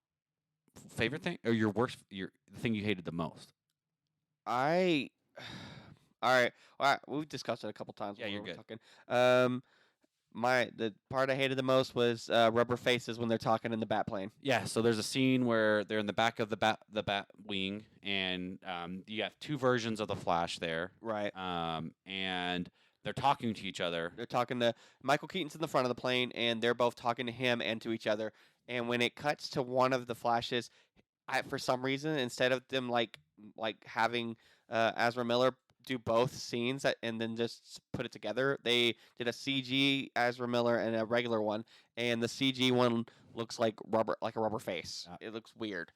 favorite thing or the thing you hated the most? I. All right. We've discussed it a couple times. Yeah, when you're we were good. Talking. The part I hated the most was rubber faces when they're talking in the Batplane. Yeah, so there's a scene where they're in the back of the Batwing, and you have two versions of the Flash there, Right. and they're talking to each other. They're talking to Michael Keaton's in the front of the plane, and they're both talking to him and to each other. And when it cuts to one of the Flashes, for some reason, instead of them like having Ezra Miller do both scenes and then just put it together, they did a CG Ezra Miller and a regular one, and the CG one looks like a rubber face. It looks weird.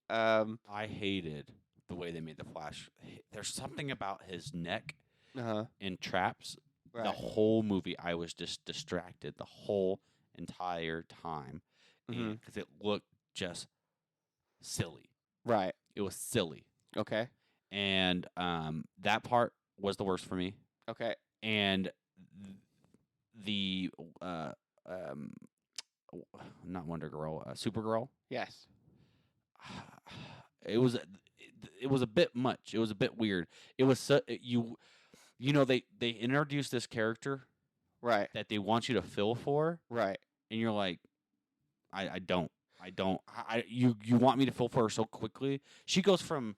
I hated the way they made the Flash. There's something about his neck in traps. Right. The whole movie, I was just distracted the whole entire time because it looked just silly. Right. It was silly, Okay. and that part was the worst for me. Okay. And the not Wonder Girl, Supergirl. Yes. It was a bit much. It was a bit weird. It was they introduced this character Right. that they want you to feel for, Right. and you're like, I don't. You want me to feel for her so quickly. She goes from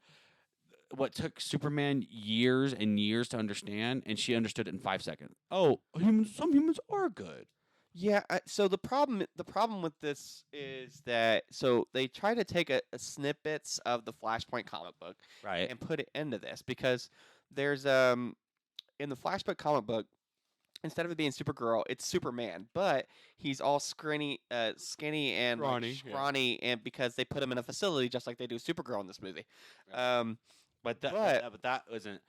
what took Superman years and years to understand, and she understood it in 5 seconds. Oh, some humans are good. Yeah. So the problem with this is that they try to take a snippets of the Flashpoint comic book Right. and put it into this because there's in the Flashpoint comic book instead of it being Supergirl, it's Superman, but he's all skinny and like, Scrawny, yeah. scrawny, and because they put him in a facility just like they do Supergirl in this movie. But But- that wasn't.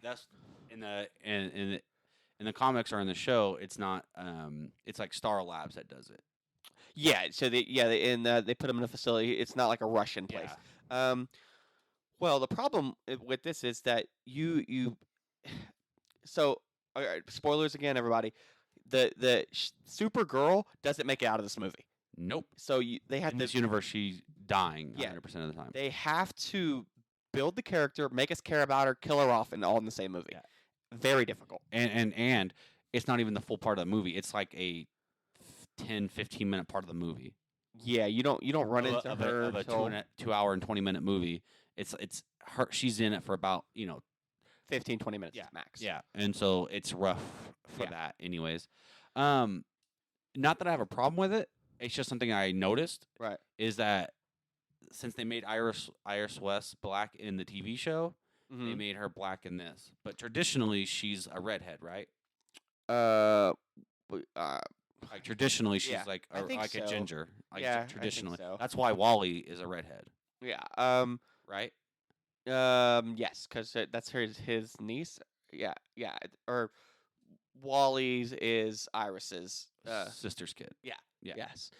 That's in the comics or in the show. It's not. It's like Star Labs that does it. Yeah, so they put him in a facility. It's not like a Russian place. Well, the problem with this is that you so all right, spoilers again, everybody. The Supergirl doesn't make it out of this movie. Nope. So they have In to this universe, she's dying Yeah. 100% of the time. they have to build the character, make us care about her, kill her off, and all in the same movie. Yeah. Very difficult. And it's not even the full part of the movie. It's like a 10, 15-minute part of the movie. Yeah, you don't run Of a- into of a, her of a till 2 hour and 20-minute movie. It's her. She's in it for about 15, 20 minutes Yeah, max. yeah, and so it's rough for Yeah. that. Anyways, not that I have a problem with it. It's just something I noticed. Right. Is that since they made Iris West black in the TV show, they Mhm. made her black in this. But traditionally, she's a redhead, right? Like traditionally, she's Yeah, like I think a so. ginger. Like Yeah, I think traditionally, so. that's why Wally is a redhead, Yeah. right? Yes, because that's his niece. Yeah. Or Wally's is Iris's. Sister's kid. Yeah. Yes.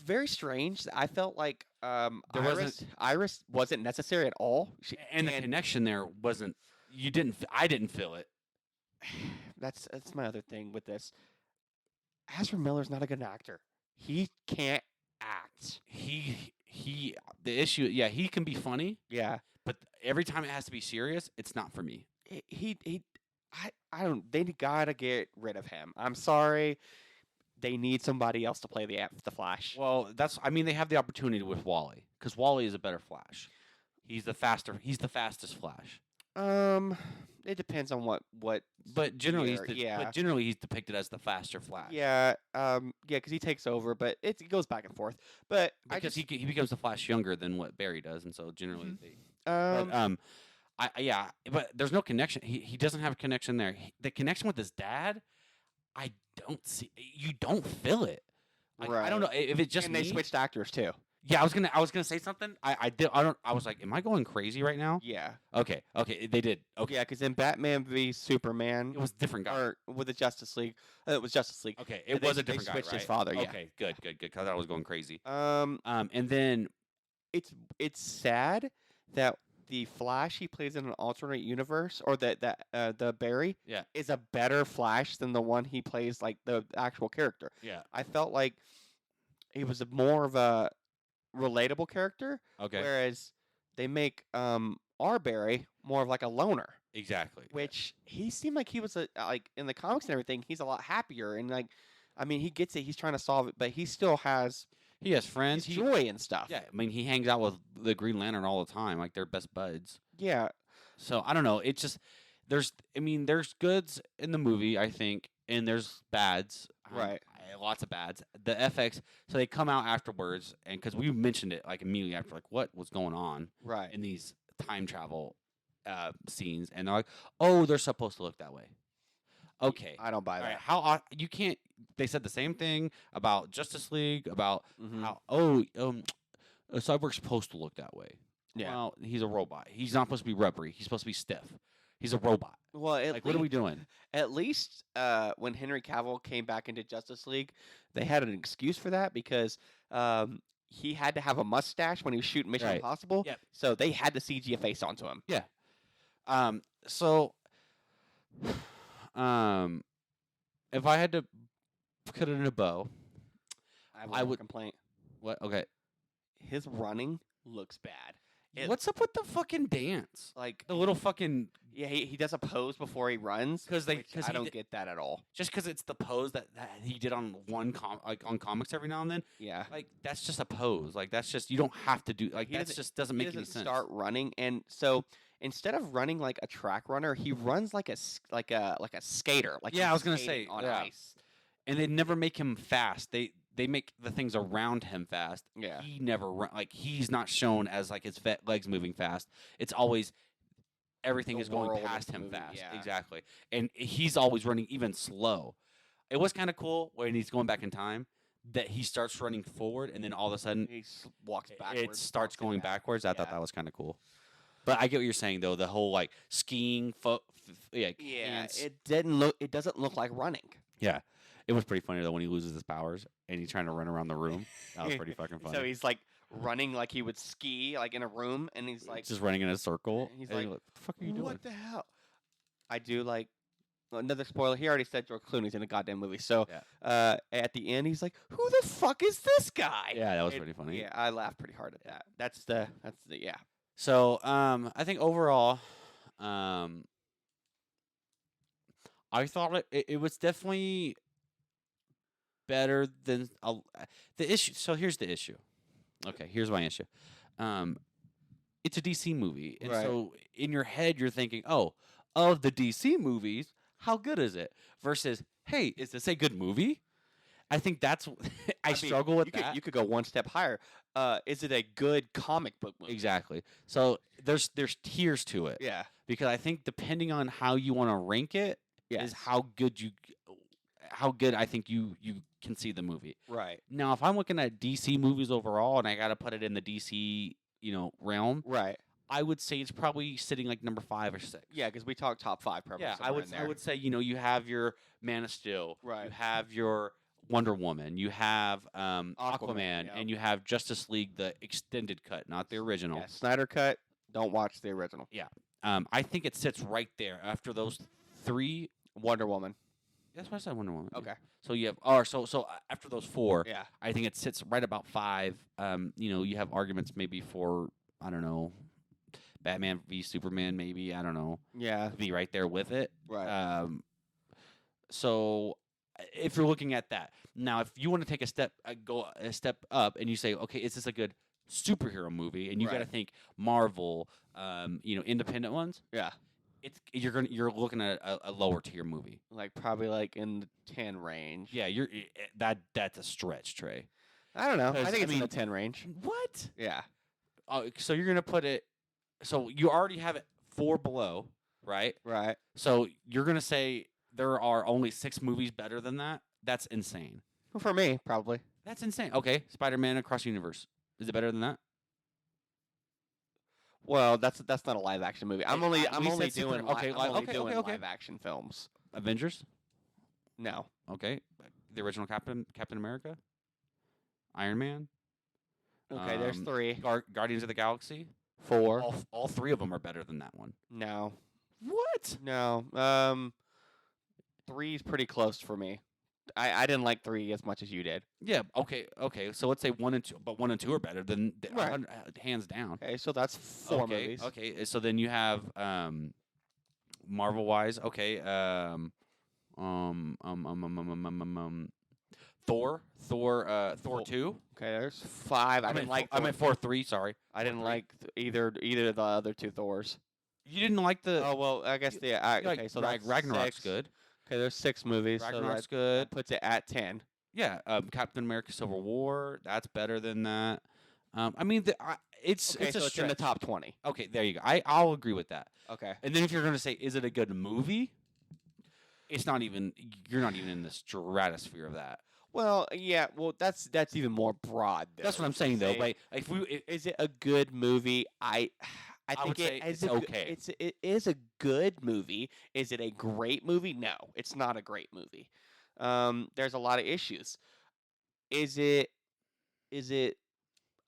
Very strange. I felt like There wasn't- Iris wasn't necessary at all. And the connection there wasn't. You didn't. I didn't feel it. That's my other thing with this. Ezra Miller's not a good actor. He can't act. The issue. Yeah, he can be funny, Yeah. but every time it has to be serious, it's not for me. I don't. They gotta get rid of him. I'm sorry. They need somebody else to play the Flash. Well, they have the opportunity with Wally because Wally is a better Flash. He's the fastest Flash. It depends on what. But generally, year, yeah. But generally, he's depicted as the faster Flash. Yeah. Because he takes over, but it goes back and forth. But Because he becomes the Flash younger than what Barry does, and so generally they. I But there's no connection. He doesn't have a connection there. The connection with his dad, I don't see. You don't feel it. I don't know if it's just and they me. switched actors too. Yeah, I was gonna say something. I did. I was like, am I going crazy right now? Yeah. Okay. They did. Okay. Yeah, because in Batman v Superman, It was a different guy. or with the Justice League, it was Justice League. Okay, and it they- was a they different guy, switched his right? father, yeah. Okay, good. Because I thought I was going crazy. And then it's sad that the Flash he plays in an alternate universe, or the Barry, Yeah. is a better Flash than the one he plays like the actual character. yeah. I felt like he was more of a relatable character, Okay. whereas they make our Barry more of like a loner. Exactly. Which he seemed like he was like in the comics and everything. He's a lot happier and like, I mean, he gets it. He's trying to solve it, but he still has He has friends. his joy and stuff. Yeah. I mean, he hangs out with the Green Lantern all the time. Like they're best buds. Yeah. So I don't know. It's just there's goods in the movie, I think, and there's bads. Right. Lots of bads. The FX. So they come out afterwards, and because we mentioned it like immediately after, like what was going on Right. in these time travel scenes, and they're like, oh, they're supposed to look that way. Okay. I don't buy All that. right. How you can't? They said the same thing about Justice League about Mhm. how a cyborg's supposed to look that way. Yeah. Well, he's a robot. He's not supposed to be rubbery. He's supposed to be stiff. He's a robot. Well, Like, what are we doing? At least when Henry Cavill came back into Justice League, they had an excuse for that because he had to have a mustache when he was shooting Mission Right. Impossible. Yep. So they had to CG a face onto him. So, if I had to put it in a bow, I I would would- complain. what? Okay. His running looks bad. It- What's up with the fucking dance? Like The little fucking yeah, he does a pose before he runs 'Cause they- which 'cause I he don't did- get that at all. just because it's the pose that he did on on comics every now and then. Yeah. Like that's just a pose. Like that's just you don't have to do like He that doesn't- just doesn't He make any doesn't sense. start running, and so instead of running like a track runner, he runs like a skater. Like Yeah, he's I was gonna skating say, on yeah. ice. And they never make him fast. They make the things around him fast. Yeah. He never run like he's not shown as like his legs moving fast. It's always everything The is going world of past the him movie, fast. yeah. Exactly. And he's always running even slow. It was kind of cool when he's going back in time that he starts running forward and then all of a sudden He walks backwards. it starts walks in going back. backwards. I thought Yeah. that was kind of cool. But I get what you're saying though. The whole like skiing, Yeah, hands. it didn't look. It doesn't look like running. Yeah, it was pretty funny though when he loses his powers and he's trying to run around the room. That was pretty fucking funny. So he's like running like he would ski, like in a room, and he's like, just running in a circle. he's and like, you're what the fuck are you doing? "What the hell?" I do like another spoiler. He already said George Clooney's in the goddamn movie. So at the end, he's like, "Who the fuck is this guy?" Yeah, that was It- pretty funny. Yeah, I laughed pretty hard at that. That's the yeah. So, I think overall, I thought it was definitely better than the issue. So here's the issue. Okay, here's my issue. It's a DC movie, and Right. so in your head you're thinking, oh, of the DC movies, how good is it? Versus, hey, is this a good movie? I think that's I mean, struggle with you that. you could go one step higher. Is it a good comic book movie? Exactly. So there's tiers to it. Yeah. Because I think depending on how you want to rank it is Yes. how good I think you can see the movie. Right. Now, if I'm looking at DC movies overall and I got to put it in the DC, realm, Right. I would say it's probably sitting like number 5 or 6. Yeah, because we talked top 5 probably. Yeah, I somewhere would in I there. would say, you have your Man of Steel, you Right. have your Wonder Woman, you have Aquaman, yep. and you have Justice League the extended cut, not the original. Yeah, Snyder cut. Don't watch the original. I think it sits right there after those 3. Wonder Woman. That's why I said Wonder Woman. Okay. So you have, after those 4, Yeah. I think it sits right about 5. You have arguments maybe for, I don't know, Batman v Superman, maybe, I don't know, Yeah. be right there with it. Right. So if you're looking at that now, if you want to take go a step up, and you say, okay, is this a good superhero movie? And you got to Right. think Marvel, independent ones. Yeah. You're looking at a lower tier movie. Like probably like in the 10 range. Yeah, that's a stretch, Trey. I don't know. 'Cause, I think I it's in mean- the 10 range. What? Yeah. So you're gonna put it. So you already have it 4 below, right? Right. So you're gonna say there are only 6 movies better than that? That's insane. Well, for me, probably. That's insane. Okay, Spider-Man Across the Universe. Is it better than that? Well, that's not a live action movie. I'm Hey, only we said doing super- okay, I'm only okay, doing okay. live action films. Avengers. No. Okay, the original Captain America. Iron Man. Okay, there's Um, 3. Guardians of the Galaxy. 4. All 3 of them are better than that one. No. What? No. 3 is pretty close for me. I didn't like 3 as much as you did. Yeah. Okay. So let's say 1 and 2, but 1 and 2 are better than Right. hands down. Okay, so that's 4 okay, movies. Okay, so then you have Marvel wise, okay, Thor, Thor 2. Okay, there's 5. I didn't like. I meant Thor. 4 3. Sorry, I didn't 3. like either of the other 2 Thors. You didn't like the. Oh well, I guess the you okay. like So that's Ragnarok's 6. good. Okay, there's 6 movies. Ragnarok's so good. that puts it at 10. Yeah, Captain America: Civil War. That's better than that. I mean, it's Okay, it's so a it's in the stretch. top 20. Okay, there you go. I'll agree with that. Okay. And then if you're gonna say, is it a good movie? It's not even. You're not even in the stratosphere of that. Well, yeah. Well, that's even more broad. Though, That's what I'm to saying, though. say, But if is it a good movie? I think would say it is it's a okay. It is a good movie. Is it a great movie? No, it's not a great movie. There's a lot of issues. Is it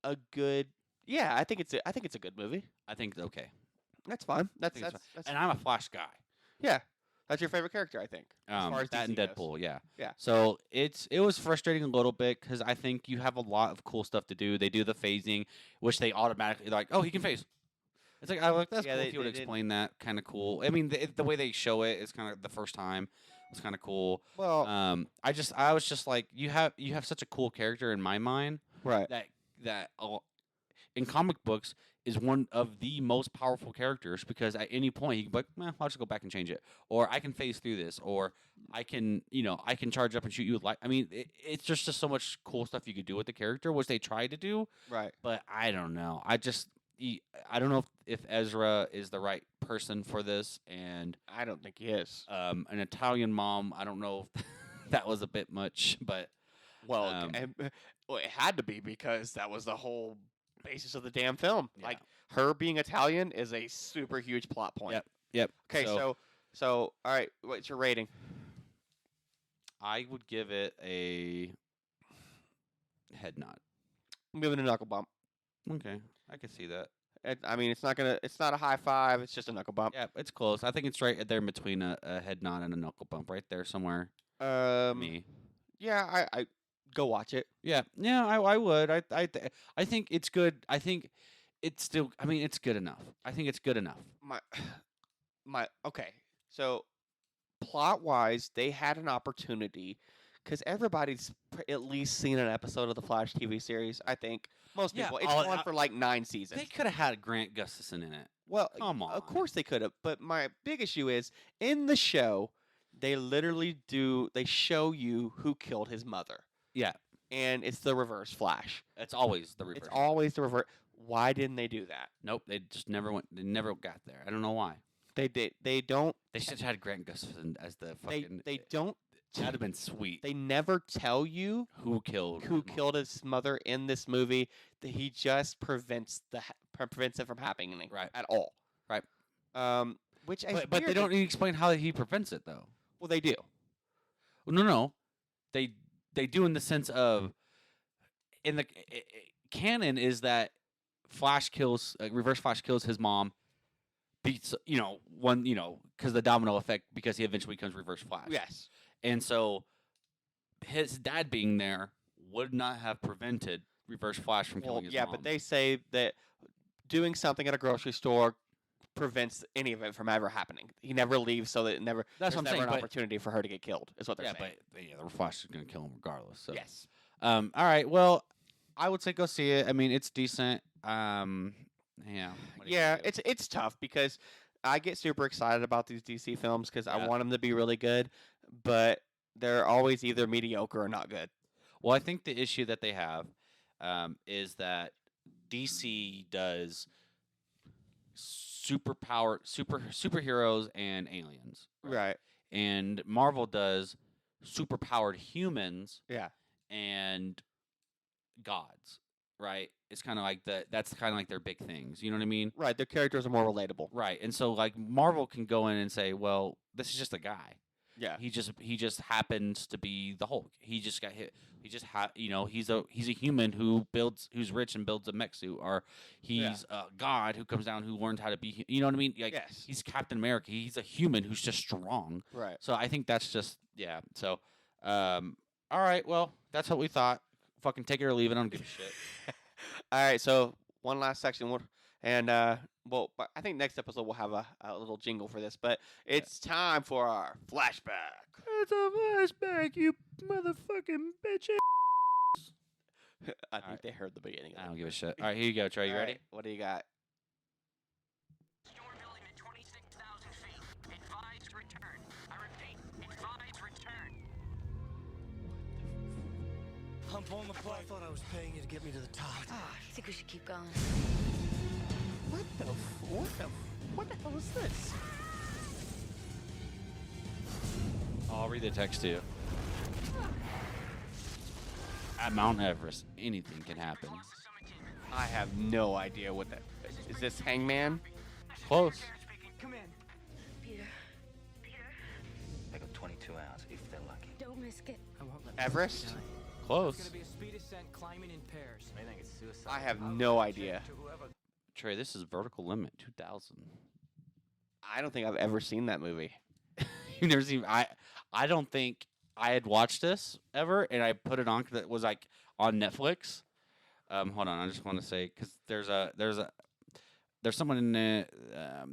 a good? Yeah, I think it's a good movie. I think it's okay. That's fine. That's think it's that's And I'm a Flash guy. yeah. That's your favorite character, I think. As far as That and DC goes. Deadpool, yeah. Yeah. So it was frustrating a little bit because I think you have a lot of cool stuff to do. They do the phasing, which they automatically like. Oh, he can phase. It's like I like that's Yeah, cool. they- If you would they did- explain that, kind of cool. I mean, the way they show it is kind of the first time. It's kind of cool. Well, I was just like, you have such a cool character in my mind right. that in comic books is one of the most powerful characters because at any point he can be like, I'll just go back and change it, or I can phase through this, or I can charge up and shoot you with light. I mean, it's just so much cool stuff you could do with the character, which they tried to do, Right. but I don't know. I don't know if Ezra is the right person for this, and I don't think he is. an Italian mom. I don't know if that was a bit much, but Well, Um, it had to be because that was the whole basis of the damn film. Yeah. Like her being Italian is a super huge plot point. Yep. Okay, so all right, what's your rating? I would give it a head nod. I'm giving it a knuckle bump. Okay, I can see that. I mean, it's not a high five. It's just a knuckle bump. Yeah, it's close. I think it's right there in between a head nod and a knuckle bump, right there somewhere. Me. Yeah, I go watch it. Yeah, I would. I think it's good. I think it's still. I mean, it's good enough. I think it's good enough. My okay. So plot wise, they had an opportunity because everybody's at least seen an episode of the Flash TV series. I think most Yeah, people. It's all- gone for like 9 seasons. They could have had Grant Gustafson in it. Well, Come of on. course they could have, but my big issue is in the show, they literally they show you who killed his mother, Yeah, and it's the Reverse Flash. it's always the reverse. It's always the reverse. Why didn't they do that? Nope, they just never went. They never got there. I don't know why. They don't. They should have had Grant Gustafson as the They fucking. they don't. That'd have been sweet. They never tell you Who killed? who his mom. killed his mother in this movie. That he just prevents prevents it from happening Right. at all. Right. Which is But they weird. don't even explain how he prevents it though. Well, they do. No. They do in the sense of in the canon is that Flash kills Reverse Flash kills his mom, beats because the domino effect because he eventually becomes Reverse Flash. Yes. And so his dad being there would not have prevented Reverse Flash from Well, killing his yeah, mom. but they say that doing something at a grocery store prevents any of it from ever happening. He never leaves, so that it never. That's there's what I'm never saying, an but- opportunity for her to get killed. Is what they're yeah, saying. but the Flash is going to kill him regardless. So Yes. all right. Well, I would say go see it. I mean, it's decent. Yeah. what are you Yeah, gonna do? it's tough because I get super excited about these DC films because I Yeah. want them to be really good, but they're always either mediocre or not good. Well, I think the issue that they have is that DC does superheroes and aliens, Right. and Marvel does superpowered humans Yeah. and gods. Right? It's kind of like that's kind of like their big things. You know what I mean? Right. Their characters are more relatable. Right. And so like Marvel can go in and say, well, this is just a guy. Yeah. He just happens to be the Hulk. He just got hit. He just he's a human who's rich and builds a mech suit, or he's a god who comes down who learns how to be. You know what I mean? Like Yes. he's Captain America. He's a human who's just strong. Right. So I think that's just So, all right. Well, that's what we thought. Fucking take it or leave it. I don't give a shit. All right. So one last section, and but I think next episode we'll have a little jingle for this. But it's time for our flashback. It's a flashback, you motherfucking bitch. I think right. they heard the beginning. I Of don't it. give a shit. All right, here you go, Trey. You All ready? right, what do you got? Storm building at 26,000 feet. Advise return. I repeat, advise return. Hump on the plate. I thought I was paying you to get me to the top. I think we should keep going. What the hell is this? I'll read the text to you. At Mount Everest, anything can happen. I have no idea what that is. This Hangman? Close. Come in. Peter, I got 22 hours if they're lucky. don't risk it. I won't let Everest? It's Close. gonna be a speed ascent climbing in pairs. I think it's suicide. I have no idea. To whoever Trey, this is Vertical Limit 2000. I don't think I've ever seen that movie. You've never seen. I don't think I had watched this ever, and I put it on because it was like on Netflix. Hold on, I just want to say because there's someone in it.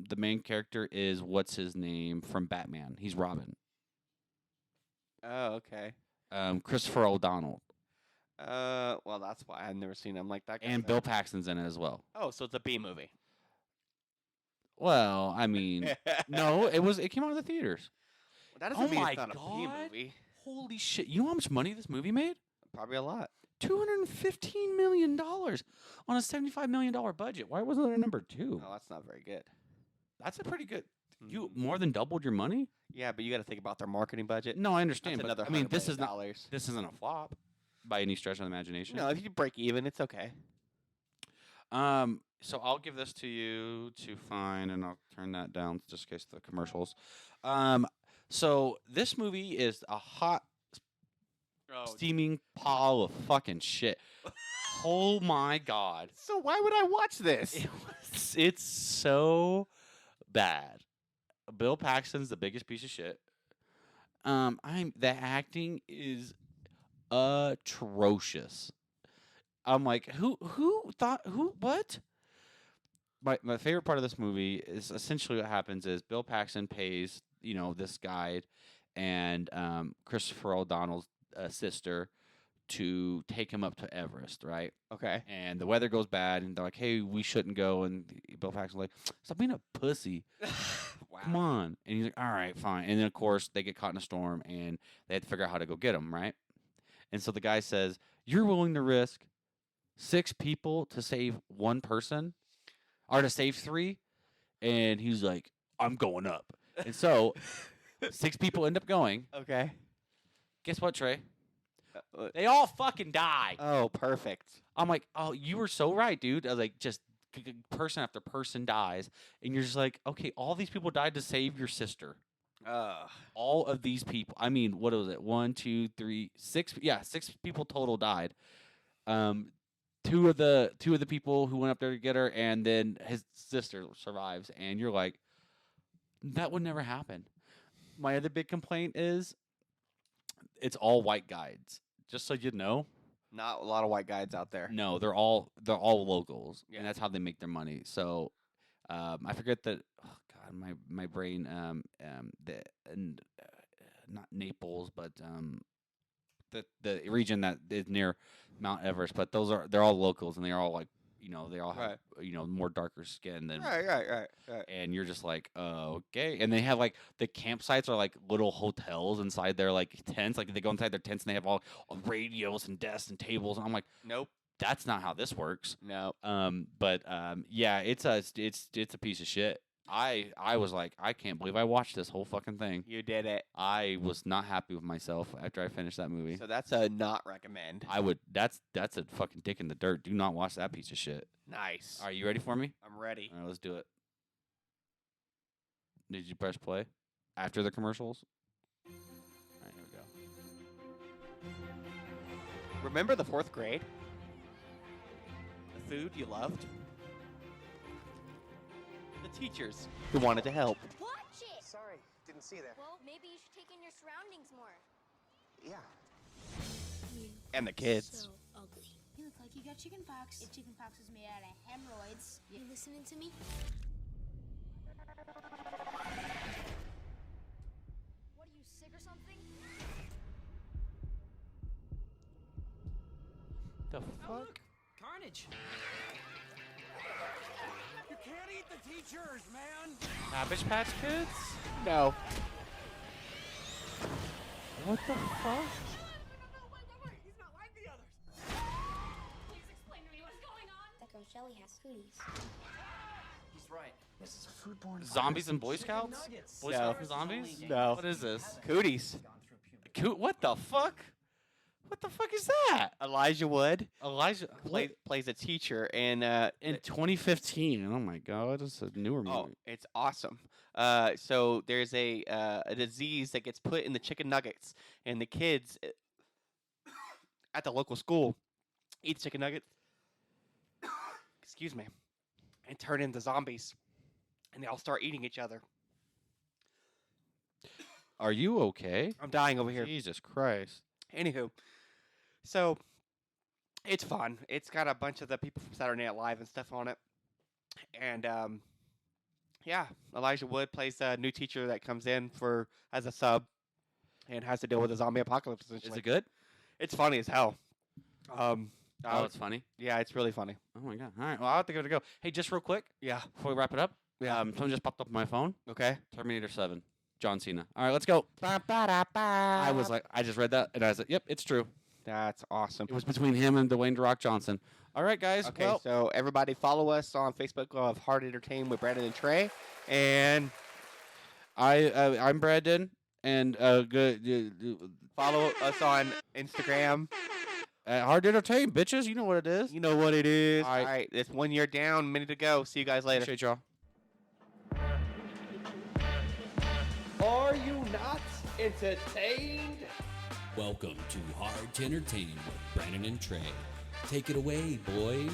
The main character is what's his name from Batman. He's Robin. Oh, okay. Christopher O'Donnell Well, that's why I've never seen him like that. and Bill Paxton's in it as well. Oh, so it's a B movie. Well, I mean, no, it came out in the theaters. That doesn't Oh mean my it's not a B God. movie. Holy shit! You know how much money this movie made? Probably a lot. $215 million on a $75 million budget. Why wasn't it a number 2? Oh, that's not very good. That's a pretty good. You more than doubled your money? Yeah, but you got to think about their marketing budget. No, I understand. That's But another I mean, $100 this is million not. dollars. This isn't a flop by any stretch of the imagination. No, if you break even, it's okay. So I'll give this to you to find, and I'll turn that down just in case the commercials. So this movie is a hot, steaming pile of fucking shit. Oh my god! So why would I watch this? It's so bad. Bill Paxton's the biggest piece of shit. The acting is atrocious. I'm like, who thought what? My favorite part of this movie is essentially what happens is Bill Paxton pays, this guy and Christopher O'Donnell's sister to take him up to Everest, right? Okay. And the weather goes bad, and they're like, "Hey, we shouldn't go." And Bill Paxton's like, "Stop being a pussy. Wow. Come on." And he's like, "All right, fine." And then of course they get caught in a storm, and they have to figure out how to go get him, right? And so the guy says, "You're willing to risk 6 people to save 1 person, or to save 3?" And he's like, "I'm going up." And so 6 people end up going. Okay. Guess what, Trey? They all fucking die. Oh, perfect. I'm like, "Oh, you were so right, dude." I was like, just person after person dies, and you're just like, okay, all these people died to save your sister. All of these people. I mean, what was it? 1, 2, 3, 6. Yeah, 6 people total died. 2 of the people who went up there to get her, and then his sister survives. And you're like, that would never happen. My other big complaint is, it's all white guides. Just so you know. Not a lot of white guys out there. No, they're all locals, Yeah. and that's how they make their money. So, I forget that. Oh God, my brain. Not Naples, but the region that is near Mount Everest. But they're all locals, and they're all like, they all have more darker skin than. Right. And you're just like, okay. And they have like the campsites are like little hotels inside their like tents. Like they go inside their tents and they have all radios and desks and tables. And I'm like, Nope. that's not how this works. No. Yeah, it's a piece of shit. I was like, I can't believe I watched this whole fucking thing. You did it. I was not happy with myself after I finished that movie. So that's a not recommend. That's a fucking dick in the dirt. Do not watch that piece of shit. Nice. Are you ready for me? I'm ready. All right, let's do it. Did you press play after the commercials? All right, here we go. Remember the 4th grade? The food you loved? The teachers who wanted to help. Watch it! Sorry, didn't see that. Well, maybe you should take in your surroundings more. Yeah. And the kids. So ugly. You look like you got chickenpox. If chickenpox is made out of hemorrhoids, you listening to me? What are you, sick or something? The Oh, look! Carnage! You can't eat the teachers, man! Cabbage Patch Kids? No. What the fuck? Please explain to me what's going on. That girl Shelly has cooties. He's right. This is a foodborne Zombies and Boy Scouts? Boy No. Scouts and zombies? No. What is this? Cooties. What the fuck? What the fuck is that? Elijah Wood Elijah plays a teacher in in 2015. Oh my god, it's a newer movie. Oh, it's awesome. So there's a disease that gets put in the chicken nuggets, and the kids at the local school eat chicken nuggets. Excuse me, and turn into zombies, and they all start eating each other. Are you okay? I'm dying over here. Jesus Christ. Anywho, so it's fun. It's got a bunch of the people from Saturday Night Live and stuff on it, and yeah, Elijah Wood plays a new teacher that comes in as a sub, and has to deal with a zombie apocalypse. Is Essentially. it good? It's funny as hell. Oh, it's funny. Yeah, it's really funny. Oh my god. All right. Well, I'll have to give it a go. Hey, just real quick Yeah. before we wrap it up. Yeah. Something just popped up on my phone. Okay. Terminator 7. John Cena. All right, let's go. I was like, I just read that, and I was like, yep, it's true. That's awesome. It was between him and Dwayne "The Rock" Johnson. All right, guys. Okay, Well, so everybody follow us on Facebook of Hard Entertainment with Brandon and Trey. And I'm Brandon, and follow us on Instagram. Hard to Entertain, bitches. You know what it is. You know what it is. All All right. right, it's 1 year down, minute to go. See you guys later. Appreciate y'all. Are you not entertained? Welcome to Hard to Entertain with Brandon and Trey. Take it away, boys.